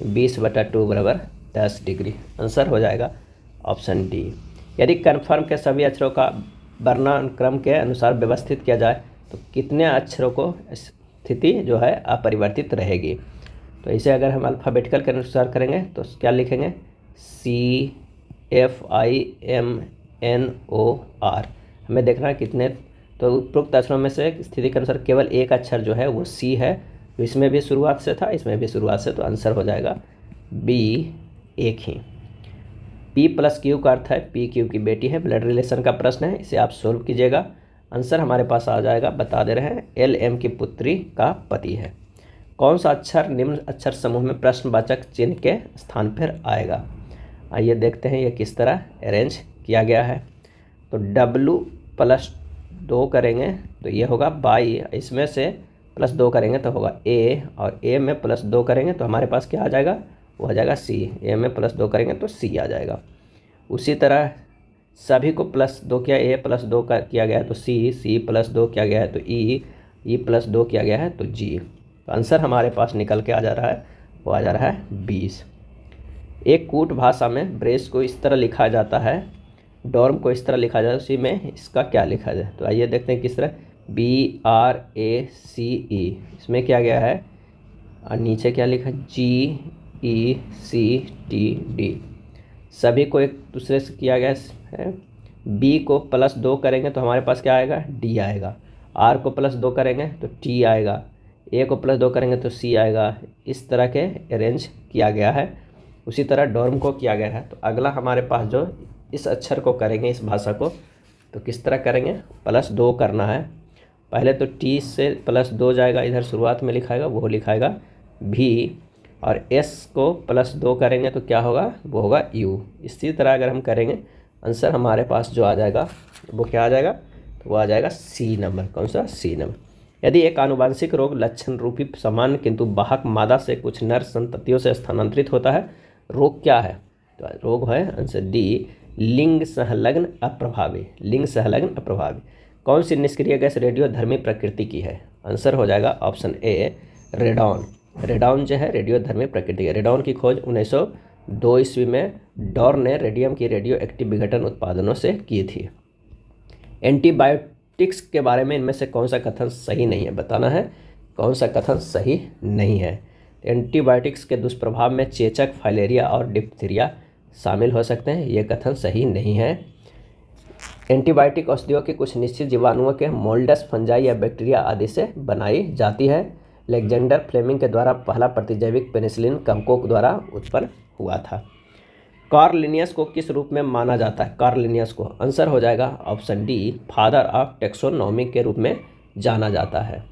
20/2 बराबर 10 डिग्री। आंसर हो जाएगा ऑप्शन डी। यदि कन्फर्म के सभी अक्षरों का वर्णानुक्रम के अनुसार व्यवस्थित किया जाए तो कितने अक्षरों को स्थिति जो है अपरिवर्तित रहेगी? तो इसे अगर हम अल्फ़ाबेटिकल के अनुसार करेंगे तो क्या लिखेंगे? CFIMNOR। हमें देखना है कितने, तो उपरोक्त अक्षरों में से स्थिति के अनुसार केवल एक अक्षर जो है वो सी है, तो इसमें भी शुरुआत से था, इसमें भी शुरुआत से, तो आंसर हो जाएगा बी, एक ही। P+Q का अर्थ है PQ की बेटी है, ब्लड रिलेशन का प्रश्न है, इसे आप सोल्व कीजिएगा। आंसर हमारे पास आ जाएगा, बता दे रहे हैं, LM की पुत्री का पति है। कौन सा अक्षर निम्न अक्षर समूह में प्रश्नवाचक चिन्ह के स्थान पर आएगा? आइए देखते हैं ये किस तरह अरेंज किया गया है। तो W+2 करेंगे तो ये होगा बाई, इसमें से +2 करेंगे तो होगा A, और A में +2 करेंगे तो हमारे पास क्या आ जाएगा? वो आ जाएगा C। A में +2 करेंगे तो C आ जाएगा। उसी तरह सभी को +2 किया, A +2 का किया गया है तो C, C +2 किया गया है तो E, E +2 किया गया है तो G। तो आंसर हमारे पास निकल के आ जा रहा है, वो आ जा रहा है 20। एक कूट भाषा में ब्रेस को इस तरह लिखा जाता है, डॉर्म को इस तरह लिखा जाता है, उसी में इसका क्या लिखा जाए? तो आइए देखते हैं किस तरह। BRACE इसमें क्या गया है, और नीचे क्या लिखा? GECTD। सभी को एक दूसरे से किया गया है। B को +2 करेंगे तो हमारे पास क्या आएगा? D आएगा। R को +2 करेंगे तो T आएगा। A को +2 करेंगे तो C आएगा। इस तरह के अरेंज किया गया है। उसी तरह डॉर्म को किया गया है। तो अगला हमारे पास जो इस अक्षर को करेंगे, इस भाषा को, तो किस तरह करेंगे? +2 करना है। पहले तो T से +2 जाएगा, इधर शुरुआत में लिखाएगा, वो लिखाएगा V, और S को +2 करेंगे तो क्या होगा? वो होगा U। इसी तरह अगर हम करेंगे, आंसर हमारे पास जो आ जाएगा वो क्या आ जाएगा? तो वो आ जाएगा C नंबर। कौन सा? C number. यदि एक आनुवांशिक रोग लक्षण रूपी सामान्य किंतु वाहक मादा से कुछ नर संततियों से स्थानांतरित होता है, रोग क्या है? तो रोग है आंसर डी, लिंग संलग्न अप्रभावी। लिंग संलग्न अप्रभावी। कौन सी निष्क्रिय गैस रेडियोधर्मी प्रकृति की है? आंसर हो जाएगा ऑप्शन ए, रेडॉन। रेडॉन जो है रेडियोधर्मी प्रकृति है। रेडॉन की खोज 1902 ईस्वी में डॉर ने रेडियम की रेडियो एक्टिव विघटन उत्पादनों से की थी। एंटीबायोटिक्स के बारे में इनमें से कौन सा कथन सही नहीं है? बताना है कौन सा कथन सही नहीं है। एंटीबायोटिक्स के दुष्प्रभाव में चेचक, फाइलेरिया और डिप्थीरिया शामिल हो सकते हैं, ये कथन सही नहीं है। एंटीबायोटिक औषधियों के कुछ निश्चित जीवाणुओं के मोल्डस, फंजाई या बैक्टीरिया आदि से बनाई जाती है। अलेक्जेंडर फ्लेमिंग के द्वारा पहला प्रतिजैविक पेनिसिलिन कवकों द्वारा उत्पन्न हुआ था। कार्ल लिनियस को किस रूप में माना जाता है? कार्ल लिनियस को आंसर हो जाएगा option D, father of taxonomy के रूप में जाना जाता है।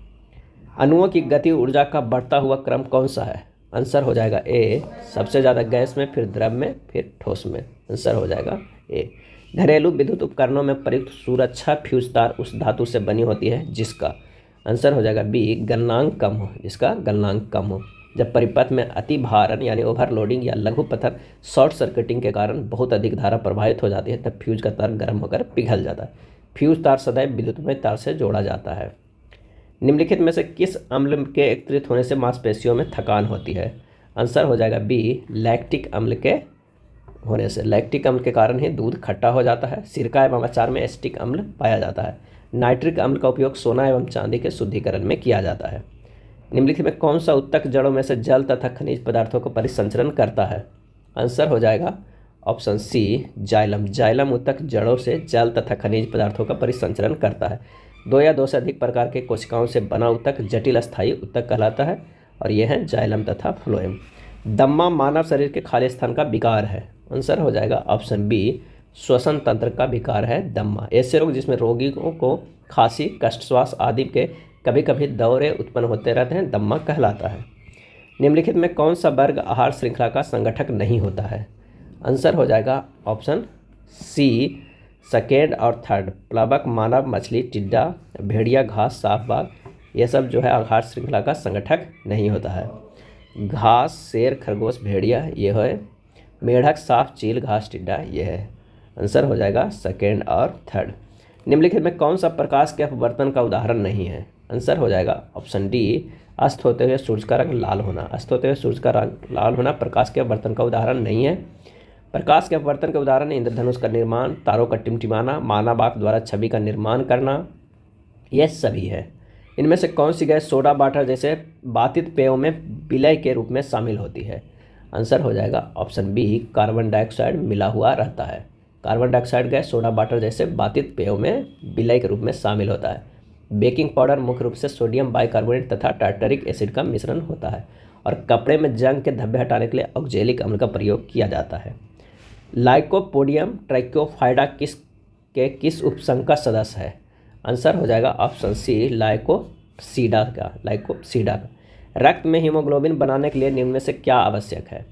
अणुओं की गति ऊर्जा का बढ़ता हुआ क्रम कौन सा है? आंसर हो जाएगा ए, सबसे ज़्यादा गैस में, फिर द्रव में, फिर ठोस में। आंसर हो जाएगा ए। घरेलू विद्युत उपकरणों में प्रयुक्त सुरक्षा फ्यूज तार उस धातु से बनी होती है जिसका, आंसर हो जाएगा बी, गलनांक कम हो, जिसका गलनांक कम हो। जब परिपथ में अति भारण यानी ओवरलोडिंग या लघु पत्थर शॉर्ट सर्किटिंग के कारण बहुत अधिक धारा प्रभावित हो जाती है तब फ्यूज का तार गर्म होकर पिघल जाता है। फ्यूज तार सदैव विद्युतमय तार से जोड़ा जाता है। निम्नलिखित में से किस अम्ल के एकत्रित होने से मांसपेशियों में थकान होती है? आंसर हो जाएगा बी, लैक्टिक अम्ल के होने से। लैक्टिक अम्ल के कारण ही दूध खट्टा हो जाता है। सिरका एवं अचार में एसिटिक अम्ल पाया जाता है। नाइट्रिक अम्ल का उपयोग सोना एवं चांदी के शुद्धिकरण में किया जाता है। निम्नलिखित में कौन सा उत्तक जड़ों में से जल तथा खनिज पदार्थों को परिसंचरण करता है? आंसर हो जाएगा ऑप्शन सी, जाइलम। जाइलम उत्तक जड़ों से जल तथा खनिज पदार्थों का परिसंचरण करता है। 2 या 2 से अधिक प्रकार के कोशिकाओं से बना उत्तक जटिल अस्थायी उत्तक कहलाता है और ये हैं जाइलम तथा फ्लोएम। दम्मा मानव शरीर के खाली स्थान का विकार है। आंसर हो जाएगा ऑप्शन बी, श्वसन तंत्र का विकार है दम्मा। ऐसे रोग जिसमें रोगियों को खांसी, कष्ट श्वास आदि के कभी कभी दौरे उत्पन्न होते रहते हैं, दम्मा कहलाता है। निम्नलिखित में कौन सा वर्ग आहार श्रृंखला का संगठक नहीं होता है? आंसर हो जाएगा ऑप्शन सी, सेकेंड और थर्ड। प्लवक, मानव, मछली, टिड्डा, भेड़िया, घास, सांप, बाघ, ये सब जो है आहार श्रृंखला का संगठक नहीं होता है। घास, शेर, खरगोश, भेड़िया ये है। मेढक, सांप, चील, घास, टिड्डा ये है। आंसर हो जाएगा सेकेंड और थर्ड। निम्नलिखित में कौन सा प्रकाश के अपवर्तन का उदाहरण नहीं है? आंसर हो जाएगा ऑप्शन डी, अस्त होते हुए सूर्य का रंग लाल होना। अस्त होते हुए सूर्य का रंग लाल होना प्रकाश के अपवर्तन का उदाहरण नहीं है। प्रकाश के अपवर्तन के उदाहरण इंद्रधनुष का निर्माण, तारों का टिमटिमाना, मानव आँख द्वारा छवि का निर्माण करना, यह सभी है। इनमें से कौन सी गैस सोडा वाटर जैसे बातित पेयों में विलय के रूप में शामिल होती है? आंसर हो जाएगा ऑप्शन बी, कार्बन डाइऑक्साइड मिला हुआ रहता है। Carbon dioxide gas soda water जैसे बातित पेयों में विलय के रूप में शामिल होता है। बेकिंग पाउडर मुख्य रूप से सोडियम बाइकार्बोनेट तथा टार्टरिक एसिड का मिश्रण होता है और कपड़े में जंग के धब्बे हटाने के लिए ऑक्जेलिक अम्ल का प्रयोग किया जाता है। लाइकोपोडियम ट्राइकोफाइडा किस उपसंघ का सदस्य है? आंसर हो जाएगा ऑप्शन सी, लाइकोप्सीडा का। रक्त में हीमोग्लोबिन बनाने के लिए निम्न में से क्या आवश्यक है?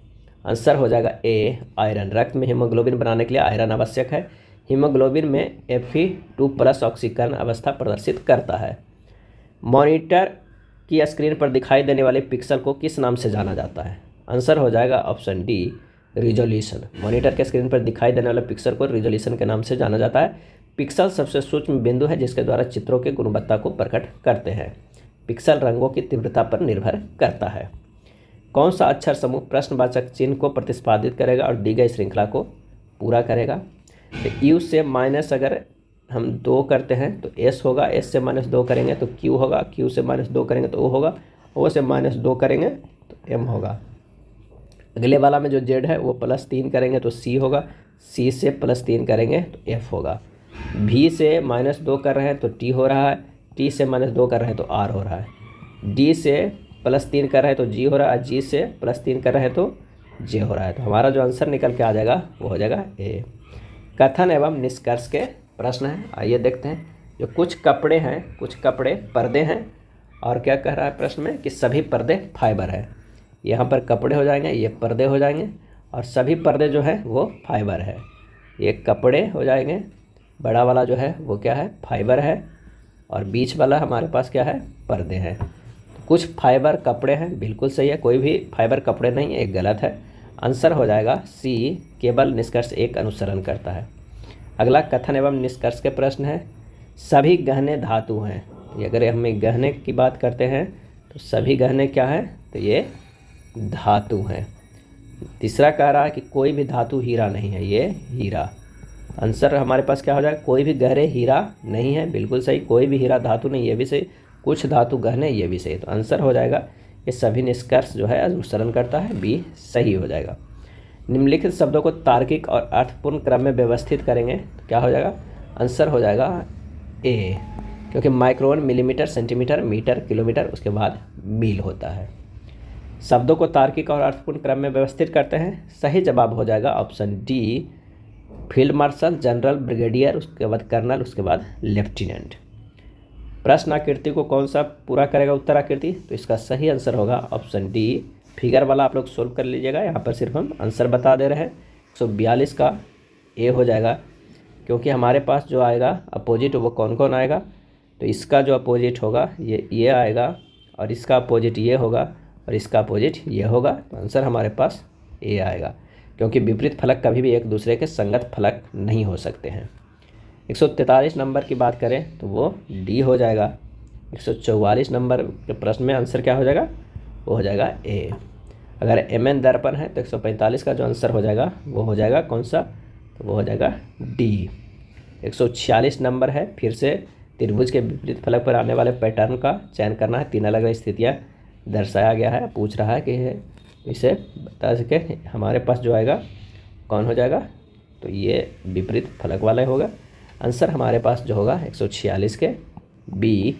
आंसर हो जाएगा ए, आयरन। रक्त में हीमोग्लोबिन बनाने के लिए आयरन आवश्यक है। हीमोग्लोबिन में Fe2+ ऑक्सीकरण अवस्था प्रदर्शित करता है। मॉनिटर की स्क्रीन पर दिखाई देने वाले पिक्सल को किस नाम से जाना जाता है? आंसर हो जाएगा ऑप्शन डी, रिजोल्यूशन। मॉनिटर के स्क्रीन पर दिखाई देने वाले पिक्सल को रिजोल्यूशन के नाम से जाना जाता है। पिक्सल सबसे सूक्ष्म बिंदु है जिसके द्वारा चित्रों की गुणवत्ता को प्रकट करते हैं। पिक्सल रंगों की तीव्रता पर निर्भर करता है। कौन सा अक्षर समूह प्रश्नवाचक चिन्ह को प्रतिपादित करेगा और दी गई श्रृंखला को पूरा करेगा? तो यू से माइनस अगर हम 2 करते हैं तो एस होगा, एस से -2 करेंगे तो क्यू होगा, क्यू से -2 करेंगे तो ओ होगा, ओ से -2 करेंगे तो एम होगा। अगले वाला में जो जेड है वो +3 करेंगे तो सी होगा, सी से +3 करेंगे तो एफ होगा। भी से -2 कर रहे हैं तो टी हो रहा है, टी से -2 कर रहे हैं तो आर हो रहा है। डी से +3 कर रहे हैं तो जी हो रहा है, जी से +3 कर रहे हैं तो जे हो रहा है। तो हमारा जो आंसर निकल के आ जाएगा वो हो जाएगा ए। कथन एवं निष्कर्ष के प्रश्न हैं, आइए देखते हैं। जो कुछ कपड़े हैं, कुछ कपड़े पर्दे हैं और क्या कह रहा है प्रश्न में कि सभी पर्दे फाइबर है। यहाँ पर कपड़े हो जाएंगे, ये पर्दे हो जाएंगे और सभी पर्दे जो है वो फाइबर है। ये कपड़े हो जाएंगे, बड़ा वाला जो है वो क्या है, फाइबर है और बीच वाला हमारे पास क्या है, पर्दे हैं। तो कुछ फाइबर कपड़े हैं, बिल्कुल सही है। कोई भी फाइबर कपड़े नहीं है, एक गलत है। आंसर हो जाएगा सी, केवल निष्कर्ष एक अनुसरण करता है। अगला कथन एवं निष्कर्ष के प्रश्न है, सभी गहने धातु हैं। ये अगर हम गहने की बात करते हैं तो सभी गहने क्या हैं, तो ये धातु हैं। तीसरा कह रहा है कि कोई भी धातु हीरा नहीं है, ये हीरा। आंसर हमारे पास क्या हो जाएगा, कोई भी गहरे हीरा नहीं है, बिल्कुल सही। कोई भी हीरा धातु नहीं, ये भी सही। कुछ धातु गहने, ये भी सही। तो आंसर हो जाएगा ये सभी निष्कर्ष जो है अनुसरण करता है, बी सही हो जाएगा। निम्नलिखित शब्दों को तार्किक और अर्थपूर्ण क्रम में व्यवस्थित करेंगे तो क्या हो जाएगा, आंसर हो जाएगा ए। क्योंकि micron millimetre, centimetre, metre, kilometre, उसके बाद मील होता है। शब्दों को तार्किक और अर्थपूर्ण क्रम में व्यवस्थित करते हैं। सही जवाब हो जाएगा option D, field marshal, general, brigadier, उसके बाद कर्नल, उसके बाद लेफ्टिनेंट। प्रश्न आकृति को कौन सा पूरा करेगा उत्तर आकृति? तो इसका सही आंसर होगा ऑप्शन डी, फिगर वाला आप लोग सोल्व कर लीजिएगा। यहाँ पर सिर्फ हम आंसर बता दे रहे हैं। 142 का ए हो जाएगा, क्योंकि हमारे पास जो आएगा अपोजिट वो कौन कौन आएगा? तो इसका जो अपोजिट होगा ये आएगा, और इसका अपोजिट ये होगा, और इसका अपोजिट ये होगा। तो आंसर हमारे पास ए आएगा, क्योंकि विपरीत फलक कभी भी एक दूसरे के संगत फलक नहीं हो सकते हैं। 143 नंबर की बात करें तो वो डी हो जाएगा। 144 नंबर के प्रश्न में आंसर क्या हो जाएगा? वो हो जाएगा ए। अगर एम दर्पण है तो 145 का जो आंसर हो जाएगा वो हो जाएगा कौन सा? तो वो हो जाएगा डी। 146 नंबर है, फिर से त्रिभुज के विपरीत फलक पर आने वाले पैटर्न का चयन करना है। 3 अलग अलग स्थितियाँ दर्शाया गया है। पूछ रहा है कि इसे बता सके। हमारे पास जो आएगा कौन हो जाएगा? तो ये विपरीत फलक वाला होगा। आंसर हमारे पास जो होगा 146 के बी,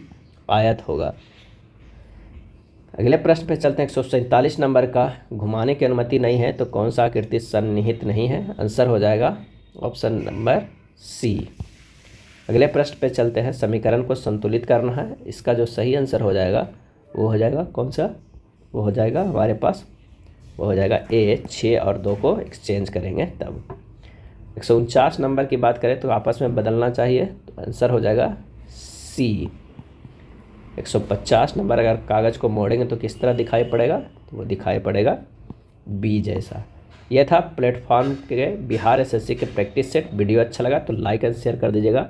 आयत होगा। अगले प्रश्न पे चलते हैं। 147 नंबर का, घुमाने की अनुमति नहीं है तो कौन सा आकृति सन्निहित नहीं है? आंसर हो जाएगा ऑप्शन नंबर सी। अगले प्रश्न पे चलते हैं। समीकरण को संतुलित करना है। इसका जो सही आंसर हो जाएगा वो हो जाएगा कौन सा? वो हो जाएगा हमारे पास, वो हो जाएगा ए। 6 और 2 को एक्सचेंज करेंगे तब। 149 नंबर की बात करें तो आपस में बदलना चाहिए, तो आंसर हो जाएगा सी। 150 नंबर, अगर कागज़ को मोड़ेंगे तो किस तरह दिखाई पड़ेगा? तो वो दिखाई पड़ेगा बी जैसा। यह था प्लेटफॉर्म के बिहार एसएससी के प्रैक्टिस सेट। वीडियो अच्छा लगा तो लाइक एंड शेयर कर दीजिएगा।